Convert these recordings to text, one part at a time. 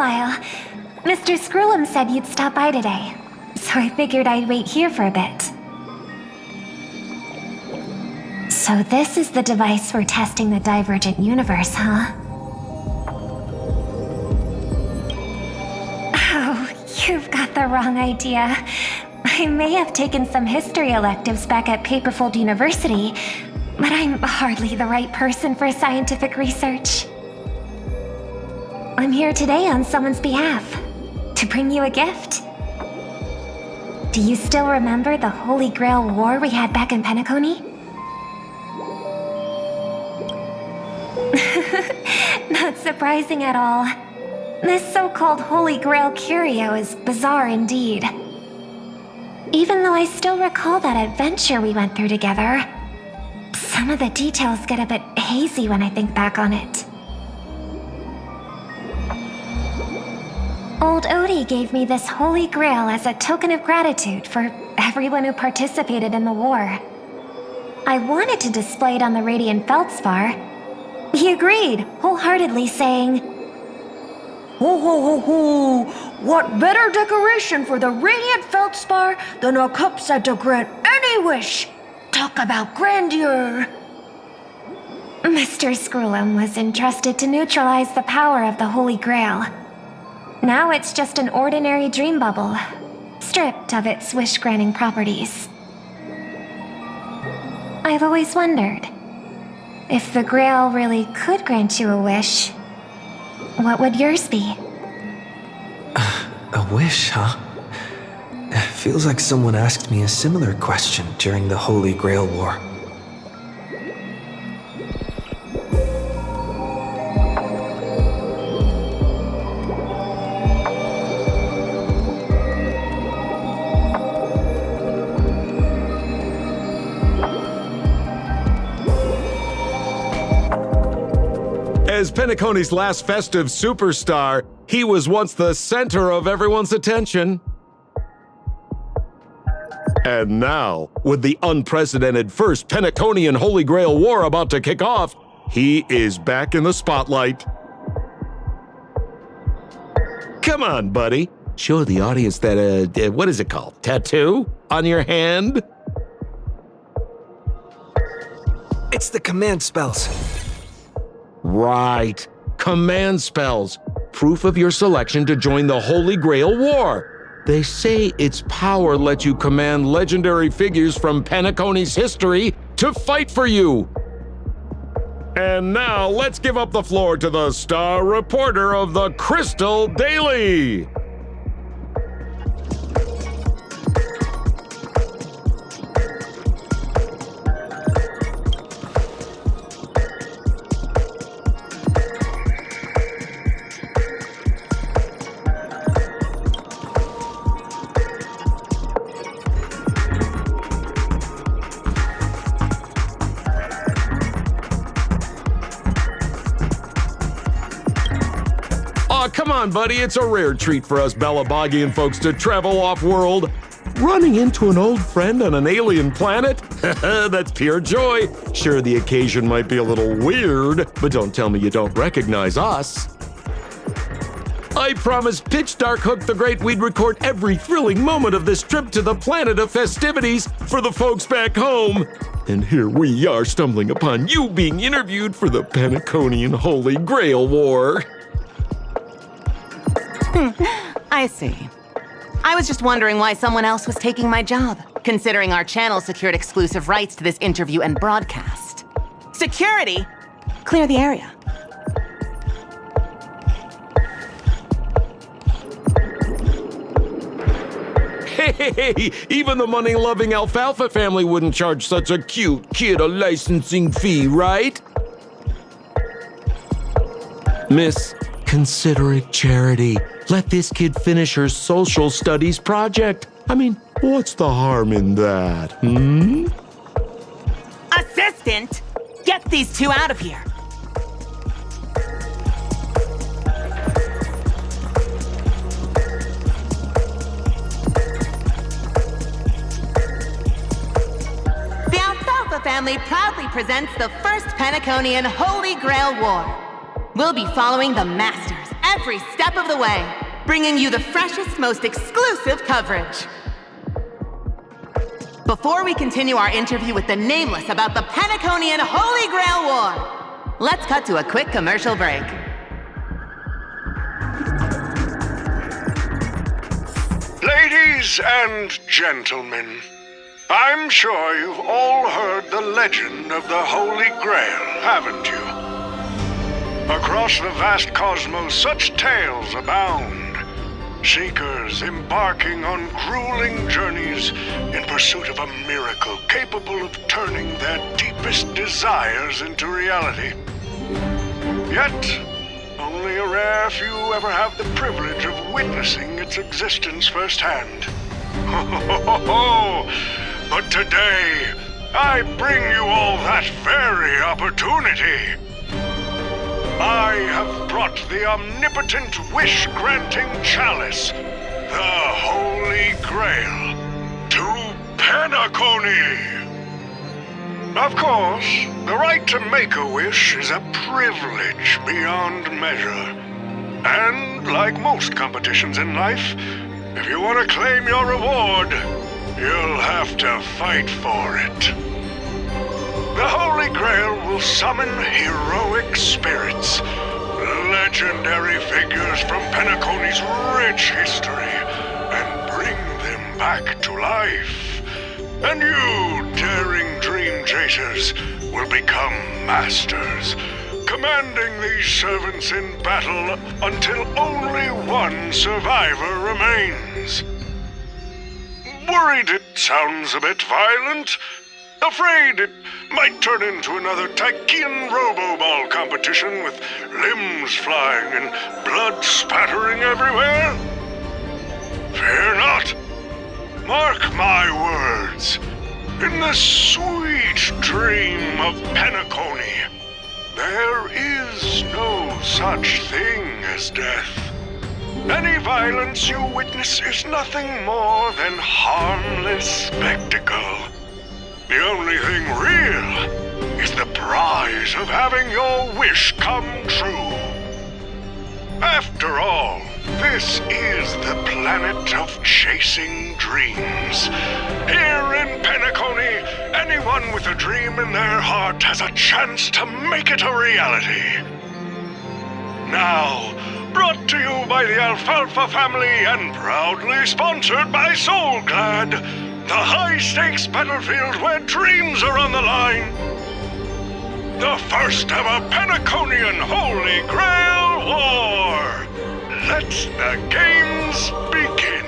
while. Mr. Screwlum said you'd stop by today, so I figured I'd wait here for a bit. So this is the device for testing the divergent universe, huh? Oh, you've got the wrong idea. I may have taken some history electives back at Paperfold University, but I'm hardly the right person for scientific research. I'm here today on someone's behalf, to bring you a gift. Do you still remember the Holy Grail war we had back in Penacony? Not surprising at all. This so-called Holy Grail curio is bizarre indeed. Even though I still recall that adventure we went through together, some of the details get a bit hazy when I think back on it. Old Odie gave me this Holy Grail as a token of gratitude for everyone who participated in the war. I wanted to display it on the Radiant Feldspar. He agreed, wholeheartedly saying, Ho ho ho ho! What better decoration for the Radiant Feldspar than a cup set to grant any wish? Talk about grandeur! Mr. Screwlum was entrusted to neutralize the power of the Holy Grail. Now it's just an ordinary dream bubble, stripped of its wish-granting properties. I've always wondered, if the Grail really could grant you a wish, what would yours be? A wish, huh? Feels like someone asked me a similar question during the Holy Grail War. As Penacony's last festive superstar, he was once the center of everyone's attention. And now, with the unprecedented first Penaconian Holy Grail War about to kick off, he is back in the spotlight. Come on, buddy. Show the audience that, what is it called? Tattoo on your hand? It's the command spells. Right. Command spells. Proof of your selection to join the Holy Grail War. They say its power lets you command legendary figures from Penacony's history to fight for you. And now let's give up the floor to the star reporter of the Crystal Daily. Come on, buddy, it's a rare treat for us Balabagian folks to travel off-world. Running into an old friend on an alien planet? That's pure joy. Sure, the occasion might be a little weird, but don't tell me you don't recognize us. I promised Pitch Dark Hook the Great we'd record every thrilling moment of this trip to the planet of festivities for the folks back home. And here we are stumbling upon you being interviewed for the Penaconian Holy Grail War. I see. I was just wondering why someone else was taking my job, considering our channel secured exclusive rights to this interview and broadcast. Security? Clear the area. Hey, even the money-loving Alfalfa family wouldn't charge such a cute kid a licensing fee, right? Miss, consider it charity. Let this kid finish her social studies project. I mean, what's the harm in that, Assistant! Get these two out of here! The Alfalfa family proudly presents the first Penaconian Holy Grail War. We'll be following the Masters every step of the way, bringing you the freshest, most exclusive coverage. Before we continue our interview with the Nameless about the Penaconian Holy Grail War, let's cut to a quick commercial break. Ladies and gentlemen, I'm sure you've all heard the legend of the Holy Grail, haven't you? Across the vast cosmos, such tales abound. Seekers embarking on grueling journeys in pursuit of a miracle capable of turning their deepest desires into reality. Yet, only a rare few ever have the privilege of witnessing its existence firsthand. But today, I bring you all that very opportunity. I have brought the omnipotent wish-granting chalice, the Holy Grail, to Penacony. Of course, the right to make a wish is a privilege beyond measure. And like most competitions in life, if you want to claim your reward, you'll have to fight for it. The Holy Grail will summon heroic spirits, legendary figures from Penacony's rich history, and bring them back to life. And you, daring dream chasers, will become masters, commanding these servants in battle until only one survivor remains. Worried it sounds a bit violent? Afraid it might turn into another Tychean Robo-Ball competition with limbs flying and blood spattering everywhere? Fear not. Mark my words. In the sweet dream of Penacony, there is no such thing as death. Any violence you witness is nothing more than harmless spectacle. The only thing real is the prize of having your wish come true. After all, this is the planet of chasing dreams. Here in Penacony, anyone with a dream in their heart has a chance to make it a reality. Now, brought to you by the Alfalfa family and proudly sponsored by Soulglad, the high-stakes battlefield where dreams are on the line. The first ever Penaconian Holy Grail War. Let the games begin.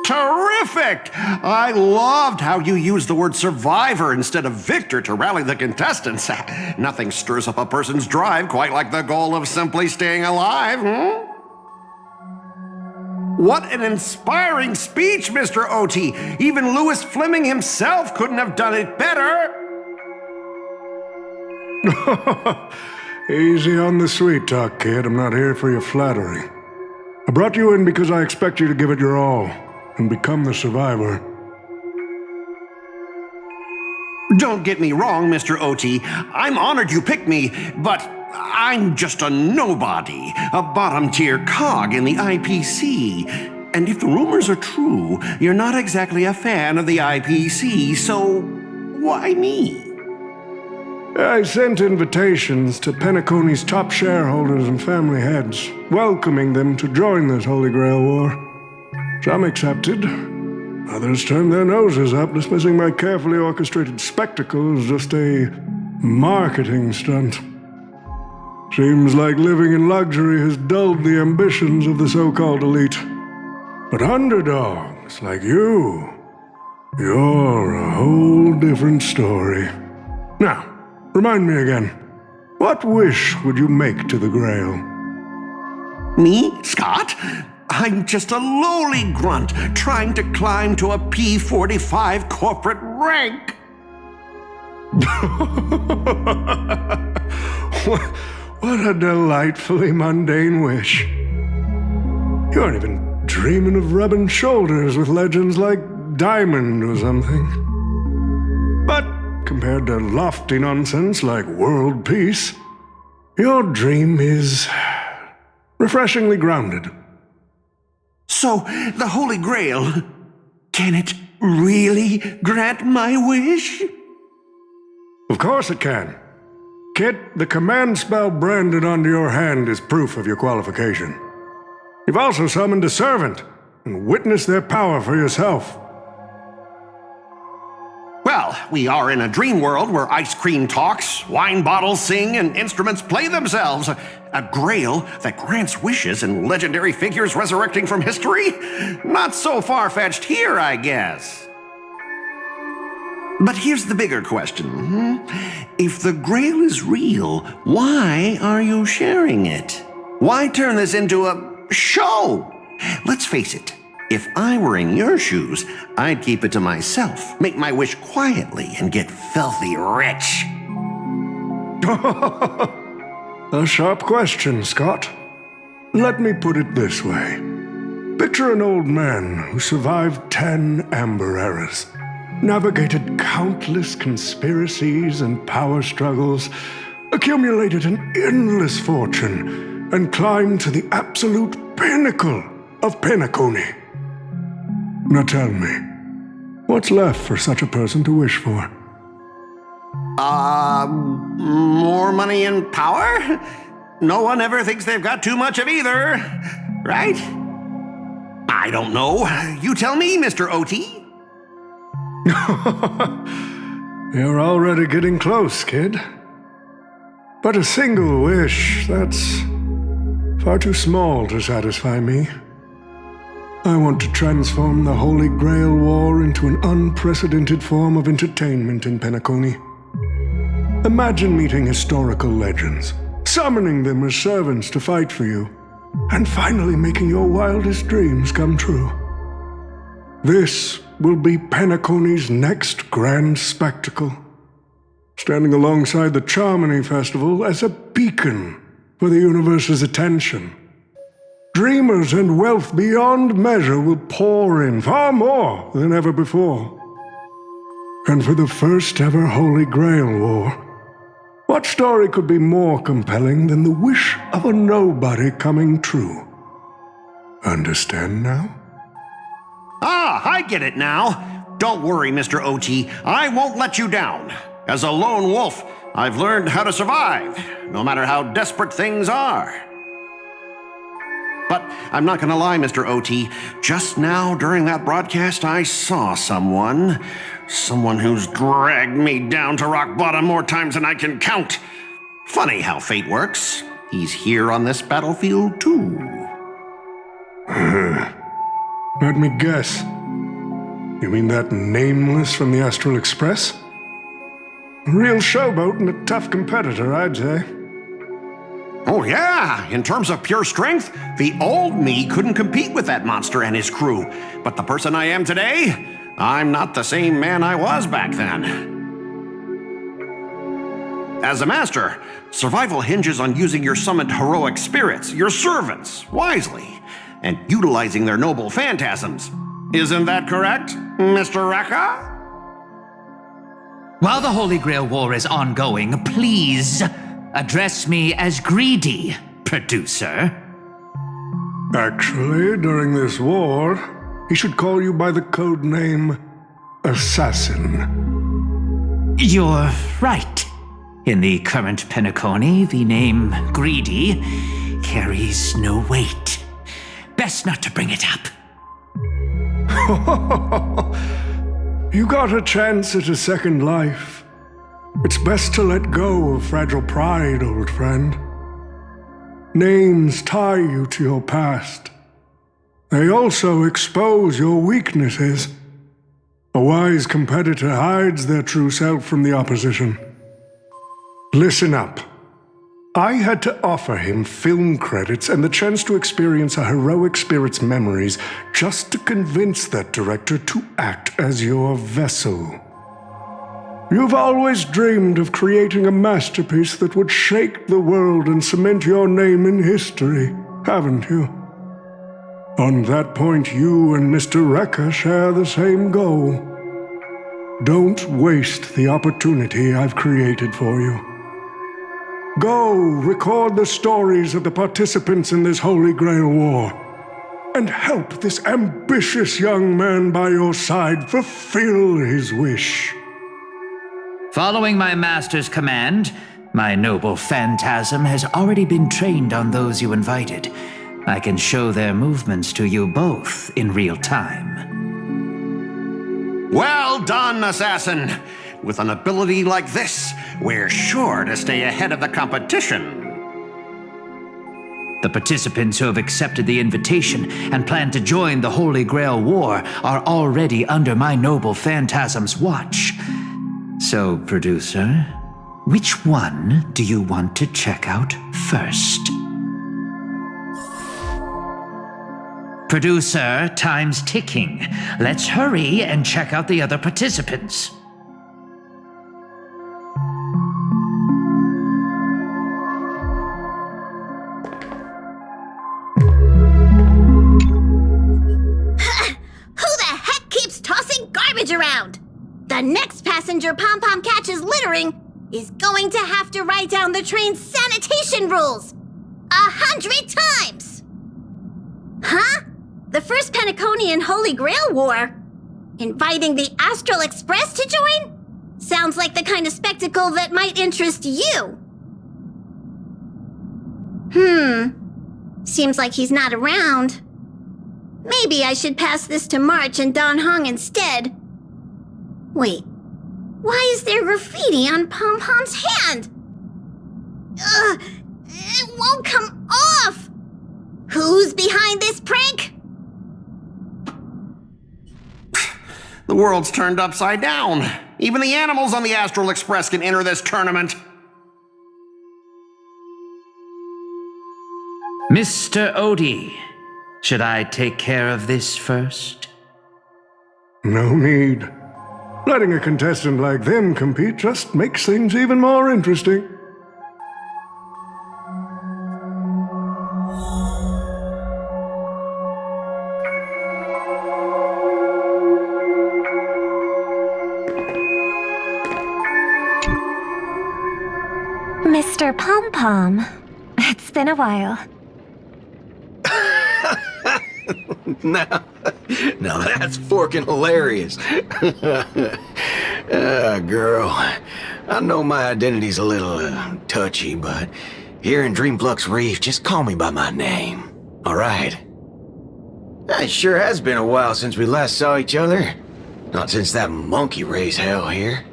Terrific! I loved how you used the word survivor instead of victor to rally the contestants. Nothing stirs up a person's drive quite like the goal of simply staying alive, What an inspiring speech, Mr. OT! Even Louis Fleming himself couldn't have done it better! Easy on the sweet talk, kid. I'm not here for your flattery. I brought you in because I expect you to give it your all and become the survivor. Don't get me wrong, Mr. OT. I'm honored you picked me, but I'm just a nobody, a bottom-tier cog in the IPC. And if the rumors are true, you're not exactly a fan of the IPC, so why me? I sent invitations to Penacony's top shareholders and family heads, welcoming them to join this Holy Grail War. Some accepted. Others turned their noses up, dismissing my carefully orchestrated spectacle as just a marketing stunt. Seems like living in luxury has dulled the ambitions of the so-called elite. But underdogs like you're a whole different story. Now, remind me again, what wish would you make to the Grail? Me, Scott? I'm just a lowly grunt trying to climb to a P45 corporate rank. What a delightfully mundane wish. You aren't even dreaming of rubbing shoulders with legends like Diamond or something. But compared to lofty nonsense like world peace, your dream is refreshingly grounded. So, the Holy Grail, can it really grant my wish? Of course it can. Kit, the command spell branded onto your hand is proof of your qualification. You've also summoned a servant and witnessed their power for yourself. Well, we are in a dream world where ice cream talks, wine bottles sing, and instruments play themselves. A grail that grants wishes and legendary figures resurrecting from history? Not so far-fetched here, I guess. But here's the bigger question. If the Grail is real, why are you sharing it? Why turn this into a show? Let's face it, if I were in your shoes, I'd keep it to myself, make my wish quietly, and get filthy rich. A sharp question, Scott. Let me put it this way. Picture an old man who survived 10 Amber Eras, navigated countless conspiracies and power struggles, accumulated an endless fortune, and climbed to the absolute pinnacle of Penacony. Now tell me, what's left for such a person to wish for? More money and power? No one ever thinks they've got too much of either, right? I don't know. You tell me, Mr. OT. You're already getting close, kid. But a single wish, that's far too small to satisfy me. I want to transform the Holy Grail War into an unprecedented form of entertainment in Penacony. Imagine meeting historical legends, summoning them as servants to fight for you, and finally making your wildest dreams come true. This will be Penacony's next grand spectacle, standing alongside the Charmony Festival as a beacon for the universe's attention. Dreamers and wealth beyond measure will pour in, far more than ever before. And for the first ever Holy Grail War, what story could be more compelling than the wish of a nobody coming true? Understand now? Ah, I get it now. Don't worry, Mr. OT. I won't let you down. As a lone wolf, I've learned how to survive, no matter how desperate things are. But I'm not gonna lie, Mr. OT. Just now, during that broadcast, I saw someone who's dragged me down to rock bottom more times than I can count. Funny how fate works. He's here on this battlefield, too. Let me guess. You mean that Nameless from the Astral Express? A real showboat and a tough competitor, I'd say. Oh yeah, in terms of pure strength, the old me couldn't compete with that monster and his crew. But the person I am today, I'm not the same man I was back then. As a master, survival hinges on using your summoned heroic spirits, your servants, wisely, and utilizing their noble phantasms. Isn't that correct, Mr. Raka? While the Holy Grail War is ongoing, please address me as Greedy, producer. Actually, during this war, he should call you by the code name Assassin. You're right. In the current Penacony, the name Greedy carries no weight. Best not to bring it up. You got a chance at a second life. It's best to let go of fragile pride, old friend. Names tie you to your past. They also expose your weaknesses. A wise competitor hides their true self from the opposition. Listen up. I had to offer him film credits and the chance to experience a heroic spirit's memories just to convince that director to act as your vessel. You've always dreamed of creating a masterpiece that would shake the world and cement your name in history, haven't you? On that point, you and Mr. Rekka share the same goal. Don't waste the opportunity I've created for you. Go record the stories of the participants in this Holy Grail War, and help this ambitious young man by your side fulfill his wish. Following my master's command, my noble phantasm has already been trained on those you invited. I can show their movements to you both in real time. Well done, assassin! With an ability like this, we're sure to stay ahead of the competition. The participants who have accepted the invitation and plan to join the Holy Grail War are already under my noble phantasm's watch. So, producer, which one do you want to check out first? Producer, time's ticking. Let's hurry and check out the other participants. Around. The next passenger Pom-Pom catches littering is going to have to write down the train's sanitation rules 100 times! Huh? The first Penaconian Holy Grail War? Inviting the Astral Express to join? Sounds like the kind of spectacle that might interest you. Seems like he's not around. Maybe I should pass this to March and Don Hong instead. Wait, why is there graffiti on Pom-Pom's hand? Ugh, it won't come off! Who's behind this prank? The world's turned upside down. Even the animals on the Astral Express can enter this tournament. Mr. Odie, should I take care of this first? No need. Letting a contestant like them compete just makes things even more interesting. Mr. Pom-Pom, it's been a while. Now that's forking hilarious. Girl, I know my identity's a little touchy, but here in Dreamflux Reef, just call me by my name, alright? It sure has been a while since we last saw each other. Not since that monkey raised hell here.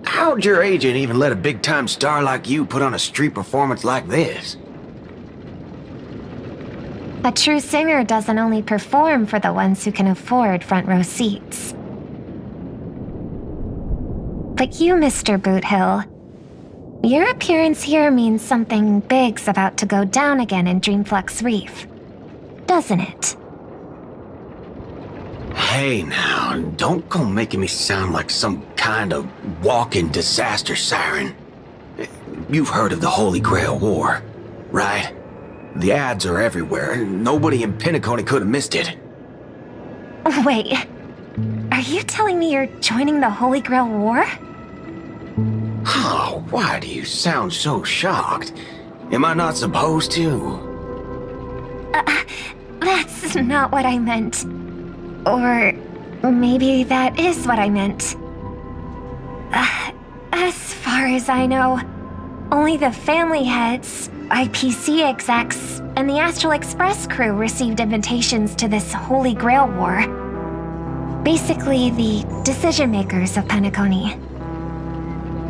How'd your agent even let a big-time star like you put on a street performance like this? A true singer doesn't only perform for the ones who can afford front-row seats. But you, Mr. Boothill, your appearance here means something big's about to go down again in Dreamflux Reef, doesn't it? Hey now, don't go making me sound like some kind of walking disaster siren. You've heard of the Holy Grail War, right? The ads are everywhere. Nobody in Penacony could have missed it. Wait, are you telling me you're joining the Holy Grail War? Oh, why do you sound so shocked? Am I not supposed to? That's not what I meant. Or maybe that is what I meant. As far as I know, only the family heads, IPC execs, and the Astral Express crew received invitations to this Holy Grail War. Basically, the decision-makers of Penacony.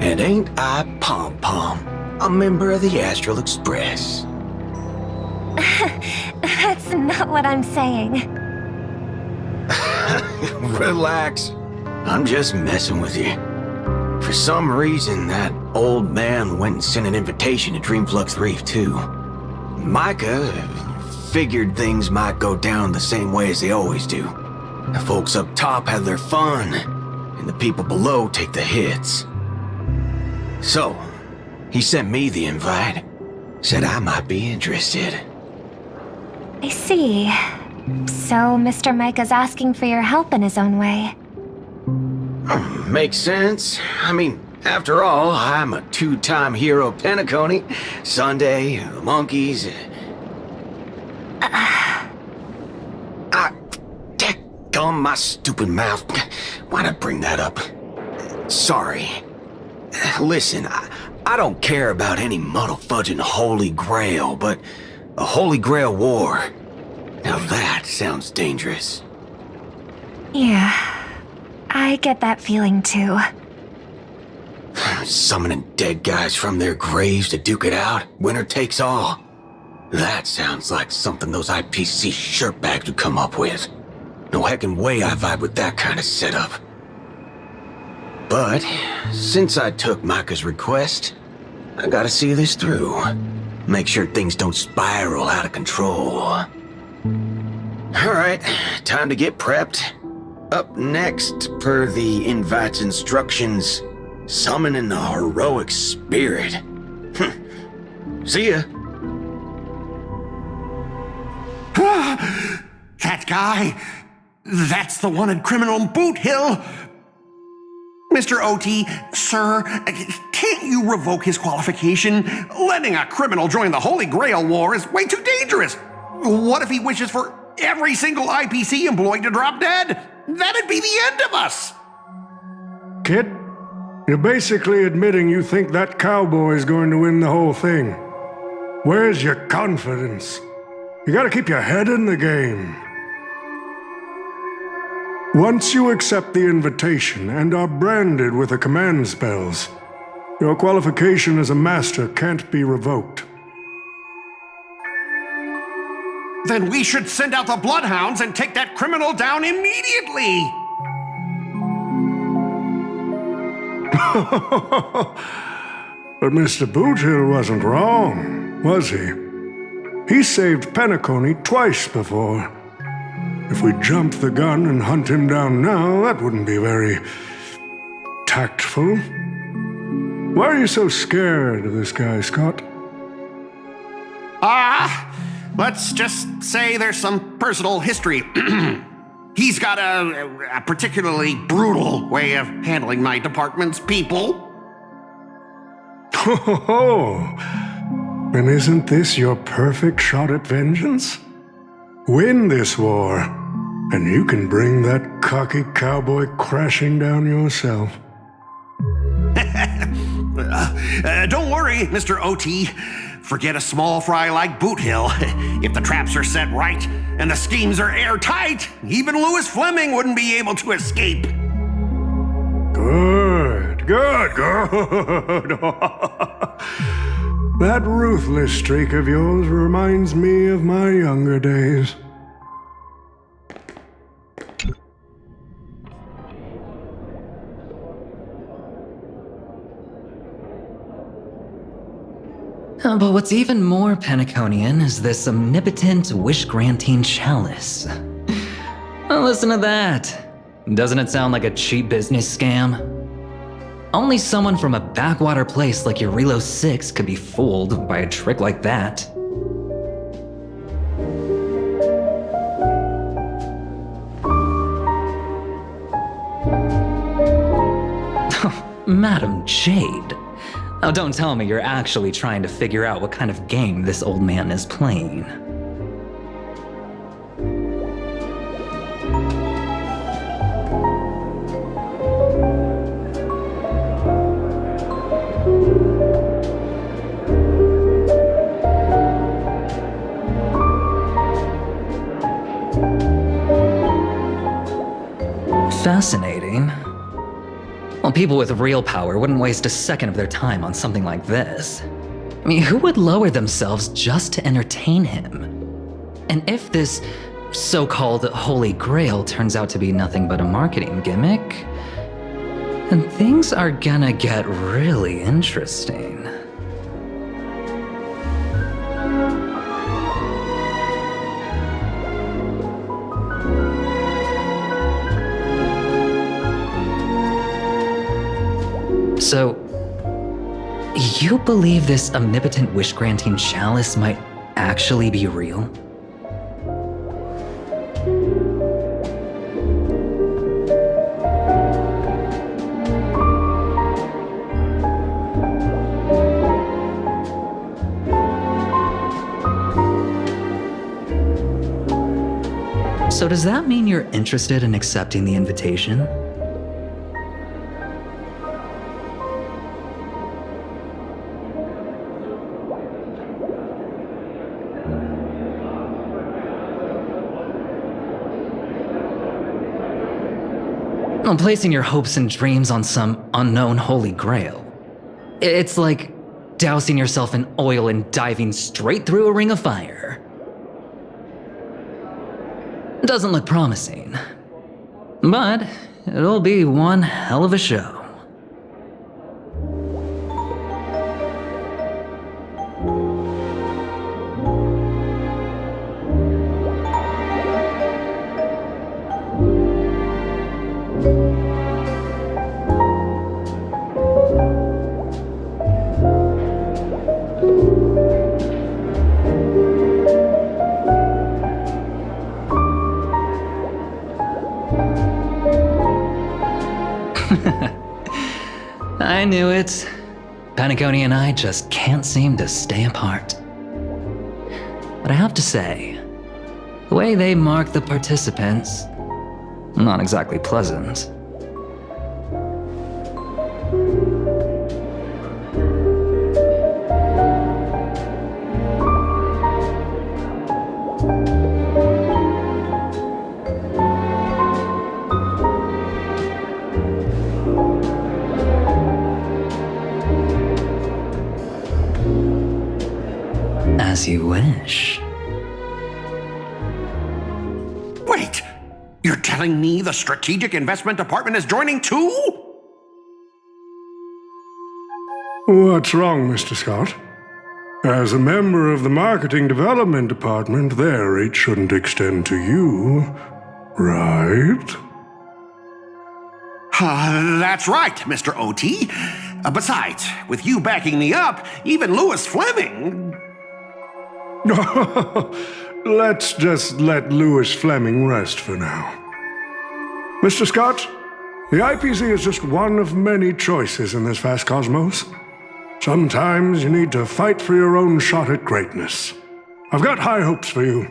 And ain't I Pom-Pom, a member of the Astral Express? That's not what I'm saying. Relax. I'm just messing with you. For some reason, that old man went and sent an invitation to Dreamflux Reef, too. Micah figured things might go down the same way as they always do. The folks up top have their fun, and the people below take the hits. So, he sent me the invite. Said I might be interested. I see. So Mr. Micah's asking for your help in his own way. Makes sense. I mean, after all, I'm a two-time hero of Penacony, Sunday, the monkeys. Daggone my stupid mouth. Why'd I bring that up? Sorry. Listen, I don't care about any muddle-fudging Holy Grail, but a Holy Grail war. Now that sounds dangerous. Yeah, I get that feeling too. Summoning dead guys from their graves to duke it out, winner takes all. That sounds like something those IPC shirtbags would come up with. No heckin' way I vibe with that kind of setup. But, since I took Micah's request, I gotta see this through. Make sure things don't spiral out of control. Alright, time to get prepped. Up next, per the invite's instructions, summoning the heroic spirit. See ya. That guy, that's the wanted criminal in Boot Hill. Mr. OT, sir, can't you revoke his qualification? Letting a criminal join the Holy Grail War is way too dangerous. What if he wishes for every single IPC employee to drop dead? That'd be the end of us. Kid, you're basically admitting you think that cowboy is going to win the whole thing. Where's your confidence? You gotta keep your head in the game. Once you accept the invitation and are branded with the command spells, your qualification as a master can't be revoked. Then we should send out the bloodhounds and take that criminal down immediately. But Mr. Boothill wasn't wrong, was he? He saved Penacony twice before. If we jumped the gun and hunt him down now, that wouldn't be very tactful. Why are you so scared of this guy, Scott? Let's just say there's some personal history. He's got a particularly brutal way of handling my department's people. Oh, then isn't this your perfect shot at vengeance? Win this war, and you can bring that cocky cowboy crashing down yourself. Don't worry, Mr. OT. Forget a small fry like Boot Hill. If the traps are set right and the schemes are airtight, even Louis Fleming wouldn't be able to escape. Good. That ruthless streak of yours reminds me of my younger days. But what's even more Penaconian is this omnipotent wish-granting chalice. Well, listen to that. Doesn't it sound like a cheap business scam? Only someone from a backwater place like Eurilo 6 could be fooled by a trick like that. Madam Jade. Oh, don't tell me you're actually trying to figure out what kind of game this old man is playing. Fascinating. Well, people with real power wouldn't waste a second of their time on something like this. I mean, who would lower themselves just to entertain him? And if this so-called Holy Grail turns out to be nothing but a marketing gimmick, then things are gonna get really interesting. So, you believe this omnipotent wish-granting chalice might actually be real? So does that mean you're interested in accepting the invitation? Well, placing your hopes and dreams on some unknown holy grail. It's like dousing yourself in oil and diving straight through a ring of fire. Doesn't look promising, but it'll be one hell of a show. I knew it. Penacony and I just can't seem to stay apart. But I have to say, the way they mark the participants, not exactly pleasant. As you wish. Wait! You're telling me the Strategic Investment Department is joining too? What's wrong, Mr. Scott? As a member of the Marketing Development Department, their reach shouldn't extend to you, right? That's right, Mr. OT. Besides, with you backing me up, even Louis Fleming... Let's just let Louis Fleming rest for now. Mr. Scott, the IPC is just one of many choices in this vast cosmos. Sometimes you need to fight for your own shot at greatness. I've got high hopes for you.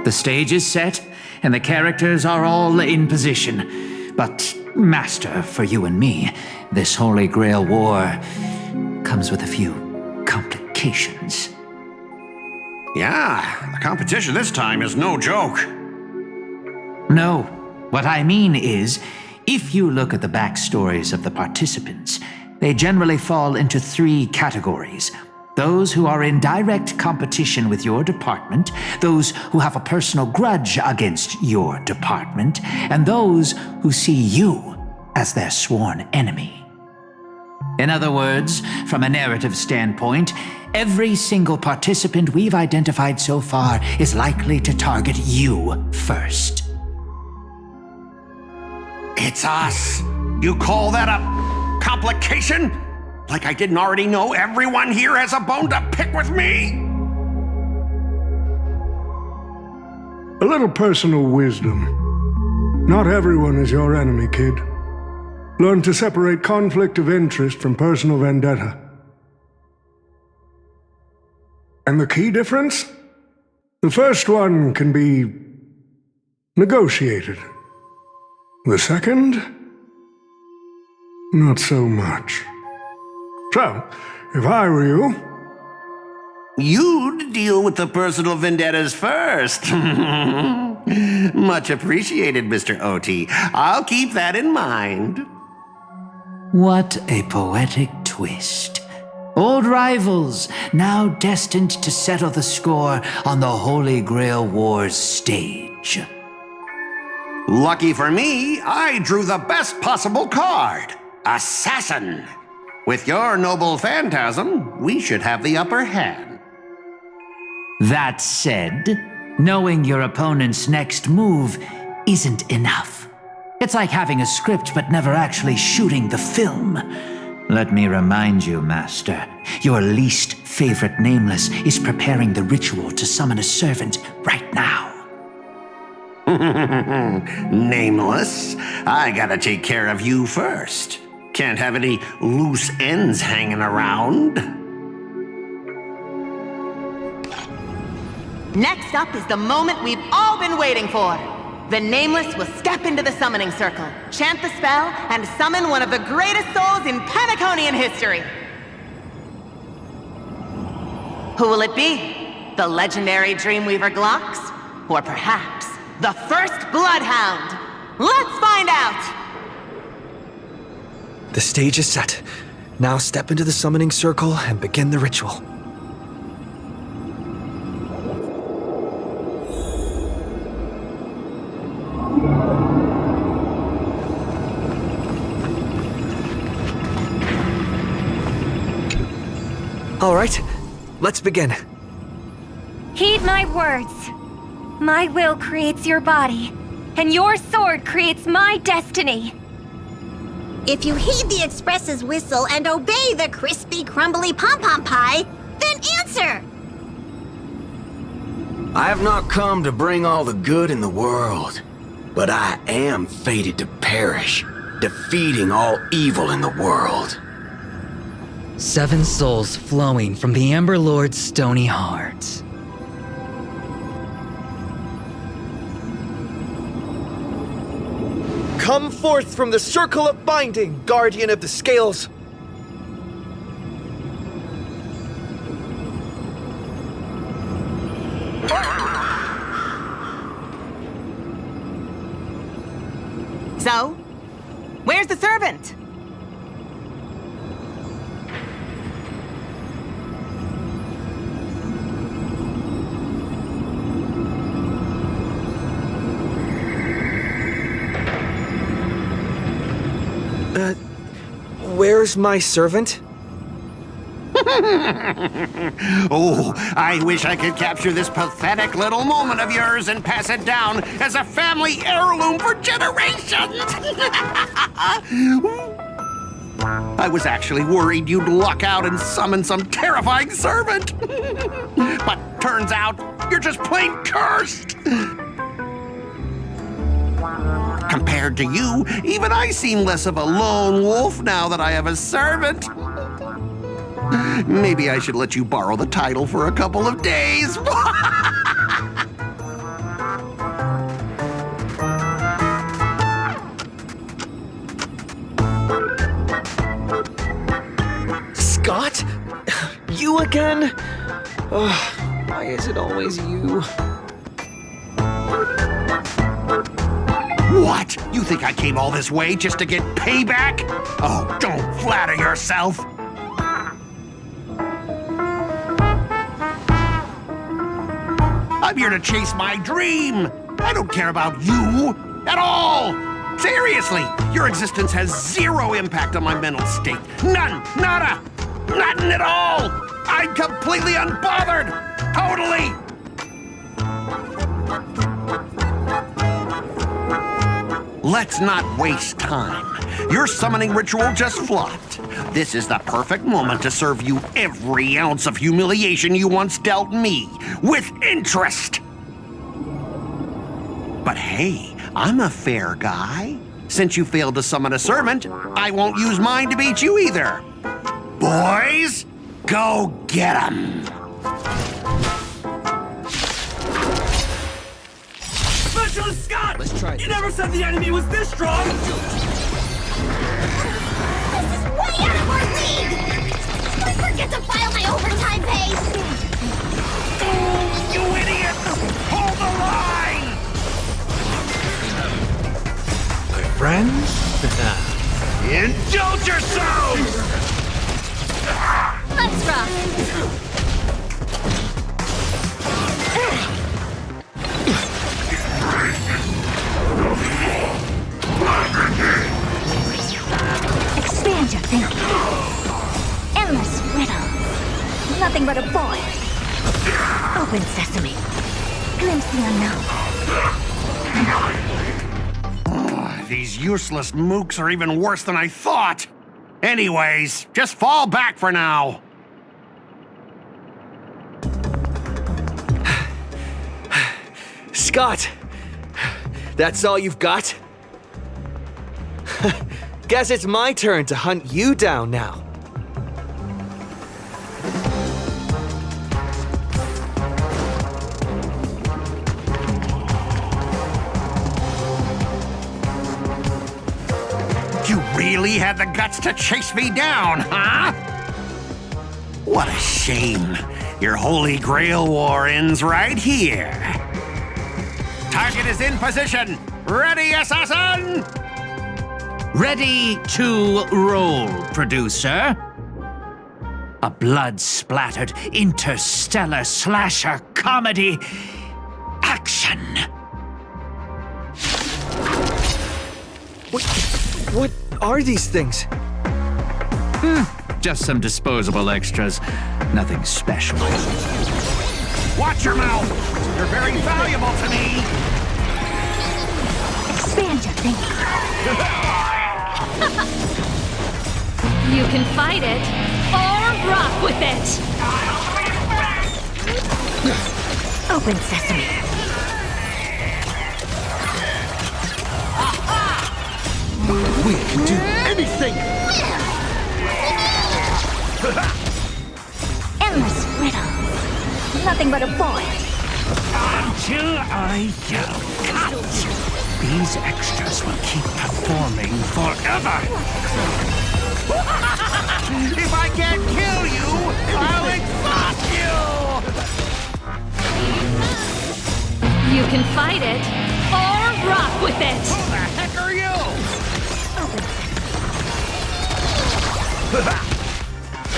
The stage is set, and the characters are all in position. But, Master, for you and me, this Holy Grail War comes with a few complications. Yeah, the competition this time is no joke. No, what I mean is, if you look at the backstories of the participants, they generally fall into 3 categories. Those who are in direct competition with your department, those who have a personal grudge against your department, and those who see you as their sworn enemy. In other words, from a narrative standpoint, every single participant we've identified so far is likely to target you first. It's us. You call that a complication? Like I didn't already know everyone here has a bone to pick with me? A little personal wisdom. Not everyone is your enemy, kid. Learn to separate conflict of interest from personal vendetta. And the key difference? The first one can be negotiated. The second? Not so much. So, if I were you... You'd deal with the personal vendettas first. Much appreciated, Mr. OT. I'll keep that in mind. What a poetic twist. Old rivals, now destined to settle the score on the Holy Grail War's stage. Lucky for me, I drew the best possible card. Assassin. With your noble phantasm, we should have the upper hand. That said, knowing your opponent's next move isn't enough. It's like having a script but never actually shooting the film. Let me remind you, Master, your least favorite Nameless is preparing the ritual to summon a servant right now. Nameless, I gotta take care of you first. Can't have any loose ends hanging around. Next up is the moment we've all been waiting for. The Nameless will step into the summoning circle, chant the spell, and summon one of the greatest souls in Penaconian history. Who will it be? The legendary Dreamweaver Glocks? Or perhaps the first Bloodhound? Let's find out! The stage is set. Now step into the summoning circle and begin the ritual. All right, let's begin. Heed my words. My will creates your body, and your sword creates my destiny. If you heed the Express's whistle and obey the crispy, crumbly pom-pom pie, then answer! I have not come to bring all the good in the world, but I am fated to perish, defeating all evil in the world. 7 souls flowing from the Ember Lord's stony heart. Come forth from the circle of binding, guardian of the scales. So, where's the servant? Where's my servant? Oh, I wish I could capture this pathetic little moment of yours and pass it down as a family heirloom for generations. I was actually worried you'd luck out and summon some terrifying servant. But turns out you're just plain cursed. Compared to you, even I seem less of a lone wolf now that I have a servant. Maybe I should let you borrow the title for a couple of days. Scott? You again? Oh, why is it always you? What? You think I came all this way just to get payback? Oh, don't flatter yourself. I'm here to chase my dream. I don't care about you at all. Seriously, your existence has zero impact on my mental state. None, nada, nothing at all. I'm completely unbothered. Totally. Let's not waste time. Your summoning ritual just flopped. This is the perfect moment to serve you every ounce of humiliation you once dealt me, with interest. But hey, I'm a fair guy. Since you failed to summon a servant, I won't use mine to beat you either. Boys, go get 'em. Specialist Scott! Let's try You never said the enemy was this strong! This is way out of our league! Don't forget to file my overtime pay! You idiot! Hold the line! My friends? Indulge yourselves! Let's rock! Expand your thinking. Endless riddles. Nothing but a boy. Open sesame. Glimpse the unknown. These useless mooks are even worse than I thought. Anyways, just fall back for now. Scott! That's all you've got? Guess it's my turn to hunt you down now. You really had the guts to chase me down, huh? What a shame. Your Holy Grail War ends right here. Target is in position. Ready, assassin? Ready to roll, producer. A blood-splattered interstellar slasher comedy. Action. What are these things? Just some disposable extras. Nothing special. Watch your mouth. You're very valuable to me. Expand your thinking. You can fight it, or rock with it! Open sesame. We can do anything! Endless riddles. Nothing but a void. Until I yell cut. These extras will keep performing forever. If I can't kill you, I'll exhaust you! You can fight it, or rock with it! Who the heck are you?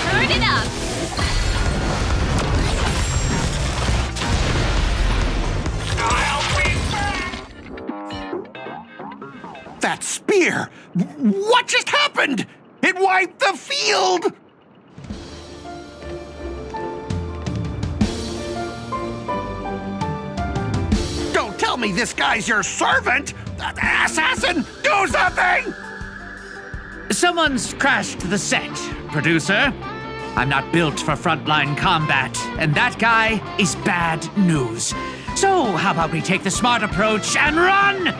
Turn it up! That spear! What just happened? It wiped the field! Don't tell me this guy's your servant! Assassin, do something! Someone's crashed the set, producer. I'm not built for frontline combat, and that guy is bad news. So, how about we take the smart approach and run?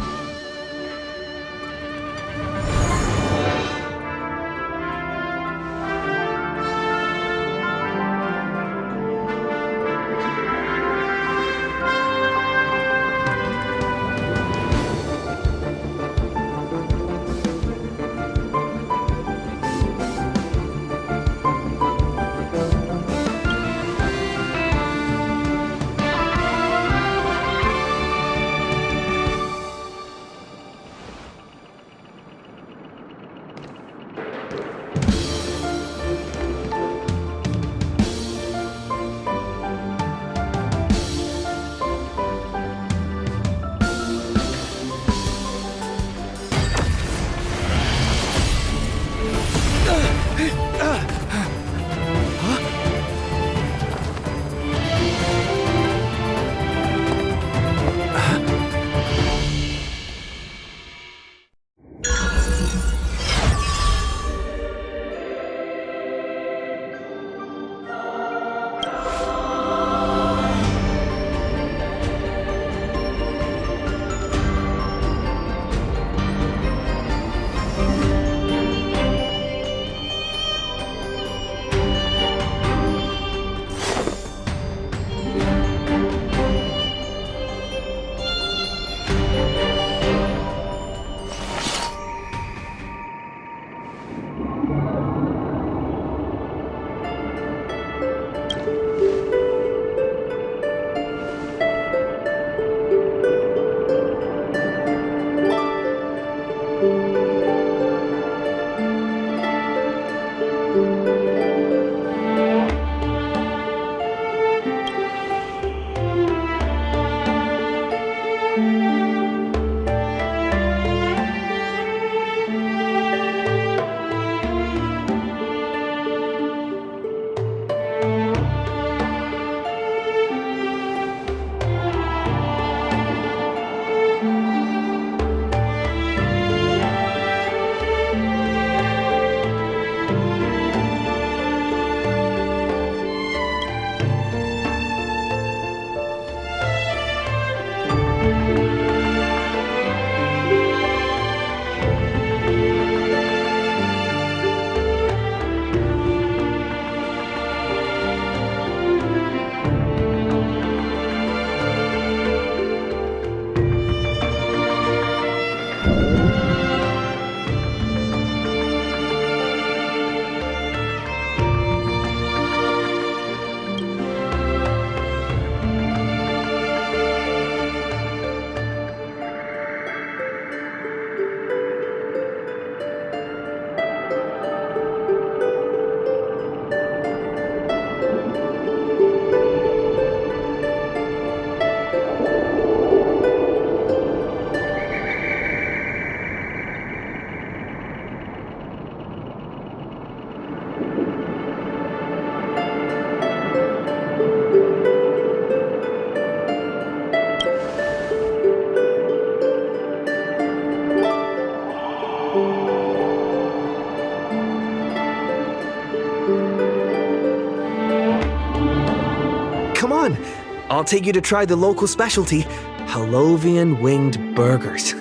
I'll take you to try the local specialty, Halovian winged burgers.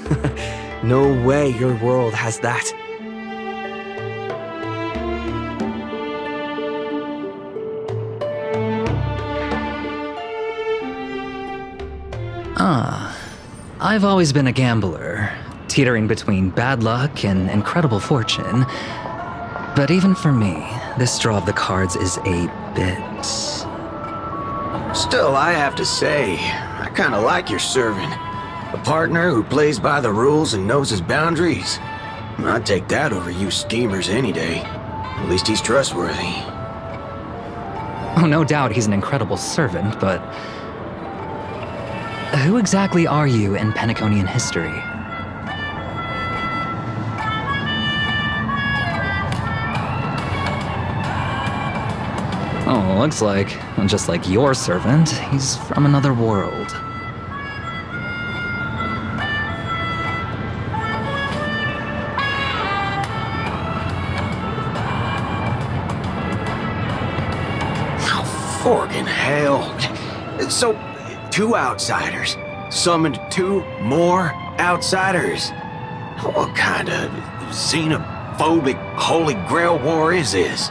No way your world has that. I've always been a gambler, teetering between bad luck and incredible fortune. But even for me, this draw of the cards is a bit... Still, I have to say, I kinda like your servant. A partner who plays by the rules and knows his boundaries. I'd take that over you schemers any day. At least he's trustworthy. Oh, no doubt he's an incredible servant, but... who exactly are you in Penaconian history? Oh, looks like, just like your servant, he's from another world. Oh, forkin' hell. So, 2 outsiders summoned 2 more outsiders? What kind of xenophobic Holy Grail war is this?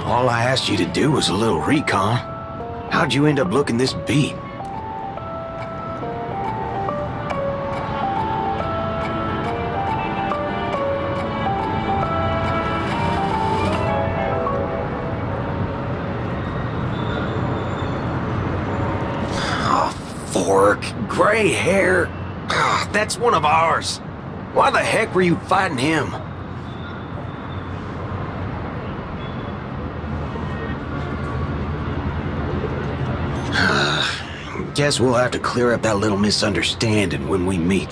All I asked you to do was a little recon. How'd you end up looking this beat? Oh, fork. Gray hair. That's one of ours. Why the heck were you fighting him? Guess we'll have to clear up that little misunderstanding when we meet.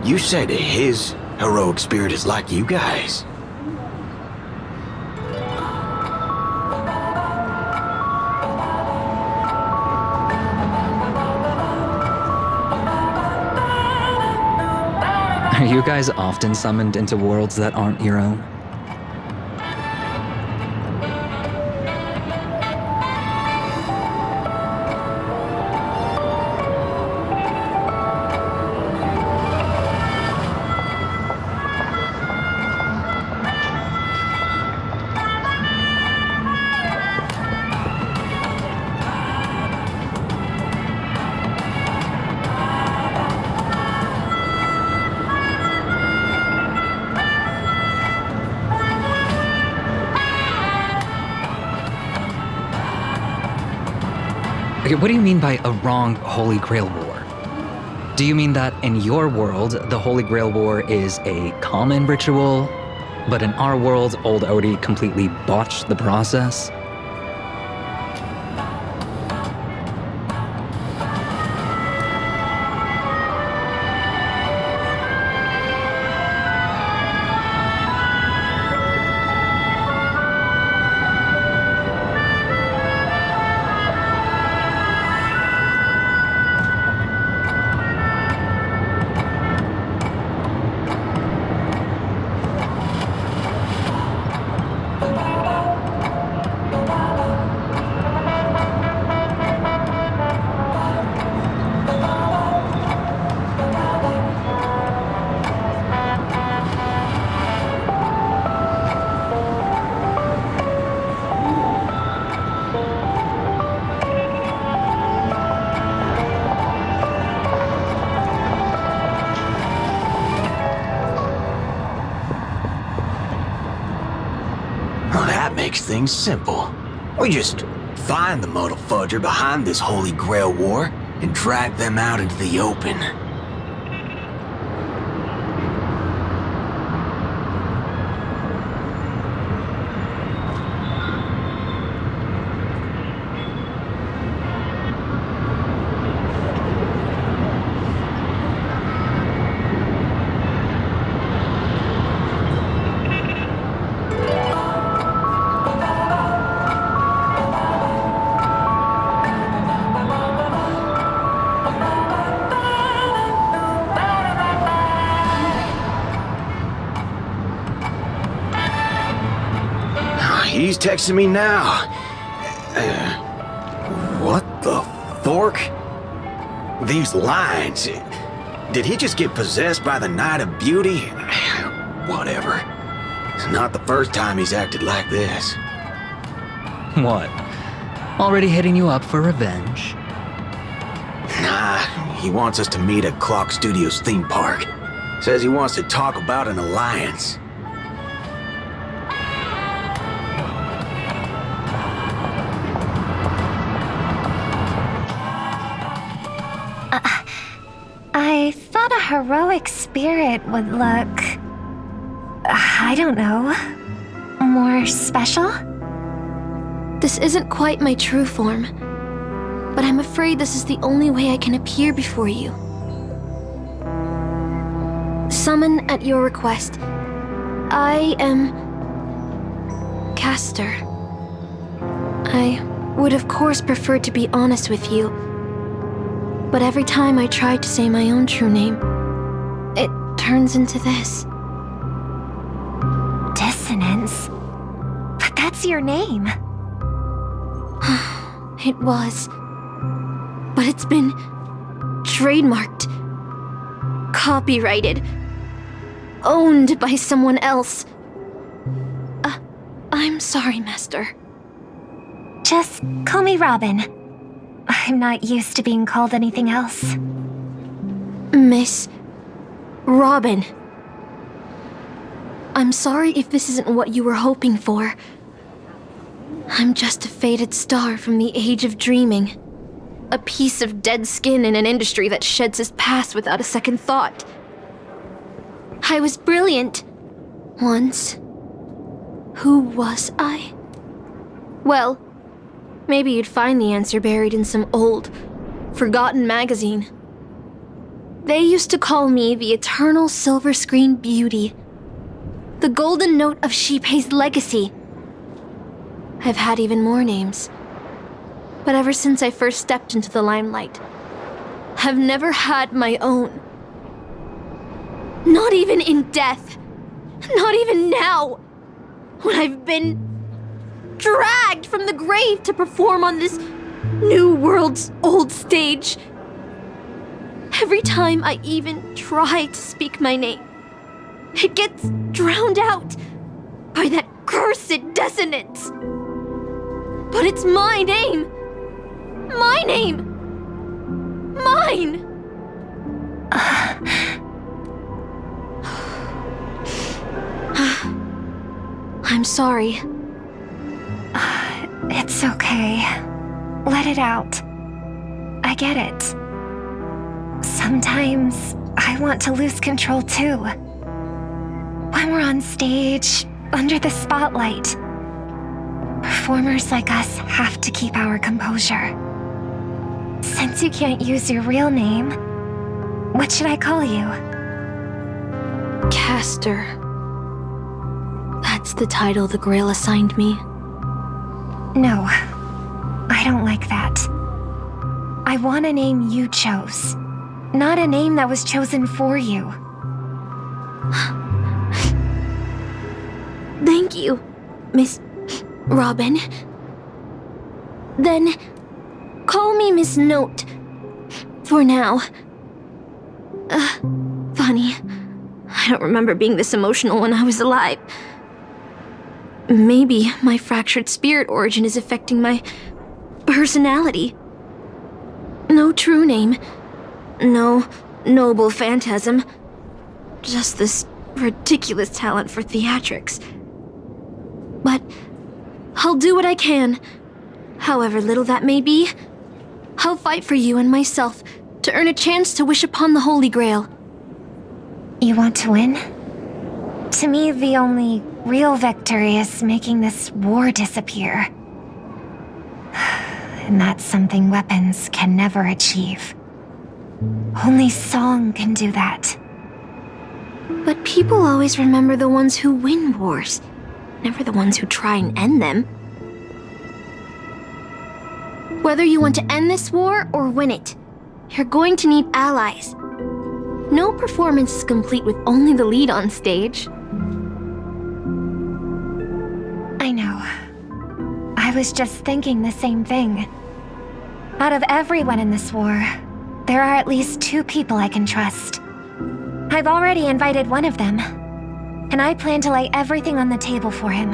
You said his heroic spirit is like you guys. Are you guys often summoned into worlds that aren't your own? Okay, what do you mean by a wrong Holy Grail War? Do you mean that in your world, the Holy Grail War is a common ritual, but in our world, old Odie completely botched the process? Makes things simple. We just find the modal fudger behind this Holy Grail War and drag them out into the open. He's texting me now. What the fork? These lines. Did he just get possessed by the Night of Beauty? Whatever. It's not the first time he's acted like this. What? Already hitting you up for revenge? Nah, he wants us to meet at Clock Studios theme park. Says he wants to talk about an alliance. I thought a heroic spirit would look... I don't know... more special? This isn't quite my true form, but I'm afraid this is the only way I can appear before you. Summon at your request. I am... Castor. I would of course prefer to be honest with you, but every time I try to say my own true name, it turns into this. Dissonance? But that's your name. It was. But it's been trademarked, copyrighted, owned by someone else. I'm sorry, Master. Just call me Robin. I'm not used to being called anything else. Miss Robin. I'm sorry if this isn't what you were hoping for. I'm just a faded star from the age of dreaming. A piece of dead skin in an industry that sheds its past without a second thought. I was brilliant. Once. Who was I? Well, maybe you'd find the answer buried in some old, forgotten magazine. They used to call me the eternal silver screen beauty. The golden note of Shipei's legacy. I've had even more names. But ever since I first stepped into the limelight, I've never had my own. Not even in death. Not even now. When I've been dragged from the grave to perform on this new world's old stage. Every time I even try to speak my name, it gets drowned out by that cursed dissonance. But it's my name! My name! Mine! I'm sorry. It's okay. Let it out. I get it. Sometimes I want to lose control too. When we're on stage, under the spotlight, performers like us have to keep our composure. Since you can't use your real name, what should I call you? Castor. That's the title the Grail assigned me. No, I don't like that. I want a name you chose, not a name that was chosen for you. Thank you, Miss Robin. Then, call me Miss Note. For now. Funny. I don't remember being this emotional when I was alive. Maybe my fractured spirit origin is affecting my personality. No true name. No noble phantasm. Just this ridiculous talent for theatrics. But I'll do what I can. However little that may be, I'll fight for you and myself to earn a chance to wish upon the Holy Grail. You want to win? To me, the only real victory is making this war disappear. And that's something weapons can never achieve. Only song can do that. But people always remember the ones who win wars, never the ones who try and end them. Whether you want to end this war or win it, you're going to need allies. No performance is complete with only the lead on stage. I know. I was just thinking the same thing. Out of everyone in this war, there are at least 2 people I can trust. I've already invited one of them, and I plan to lay everything on the table for him.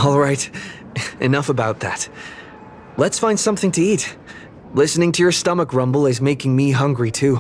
All right, enough about that. Let's find something to eat. Listening to your stomach rumble is making me hungry too.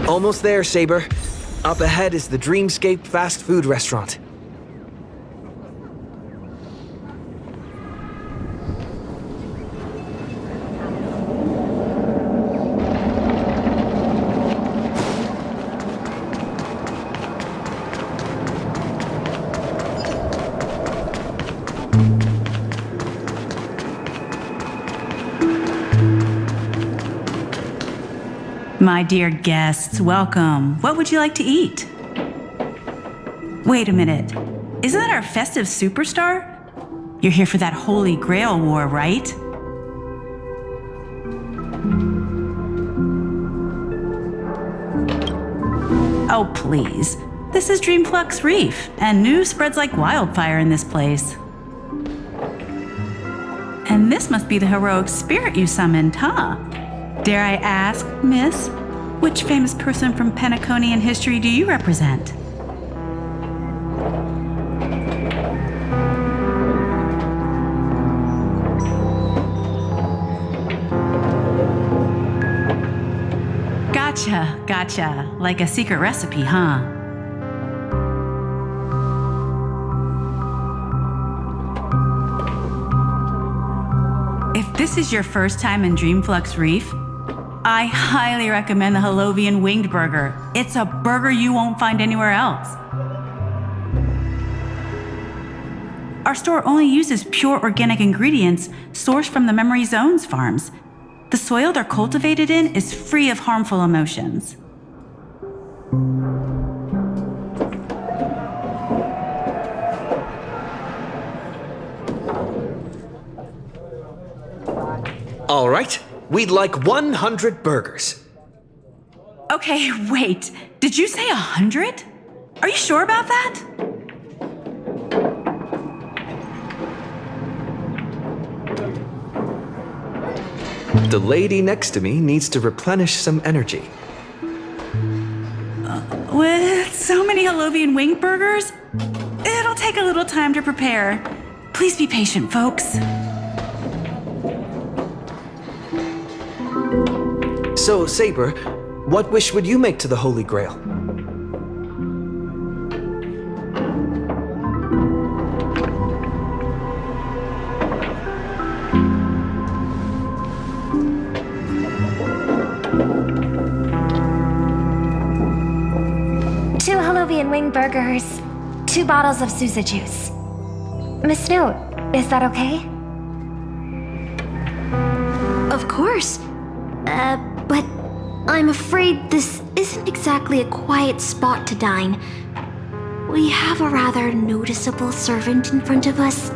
Almost there, Saber. Up ahead is the Dreamscape fast food restaurant. My dear guests, welcome. What would you like to eat? Wait a minute. Isn't that our festive superstar? You're here for that Holy Grail war, right? Oh, please. This is Dreamflux Reef, and news spreads like wildfire in this place. And this must be the heroic spirit you summoned, huh? Dare I ask, miss, which famous person from Penaconian history do you represent? Gotcha. Like a secret recipe, huh? If this is your first time in Dreamflux Reef, I highly recommend the Holovian Winged Burger. It's a burger you won't find anywhere else. Our store only uses pure organic ingredients sourced from the Memory Zones farms. The soil they're cultivated in is free of harmful emotions. All right, we'd like 100 burgers. Okay, wait. Did you say 100? Are you sure about that? The lady next to me needs to replenish some energy. With so many Holovian winged burgers, it'll take a little time to prepare. Please be patient, folks. So, Saber, what wish would you make to the Holy Grail? Two Holovian wing burgers, 2 bottles of Suza juice. Miss Note, is that okay? Of course. But I'm afraid this isn't exactly a quiet spot to dine. We have a rather noticeable servant in front of us.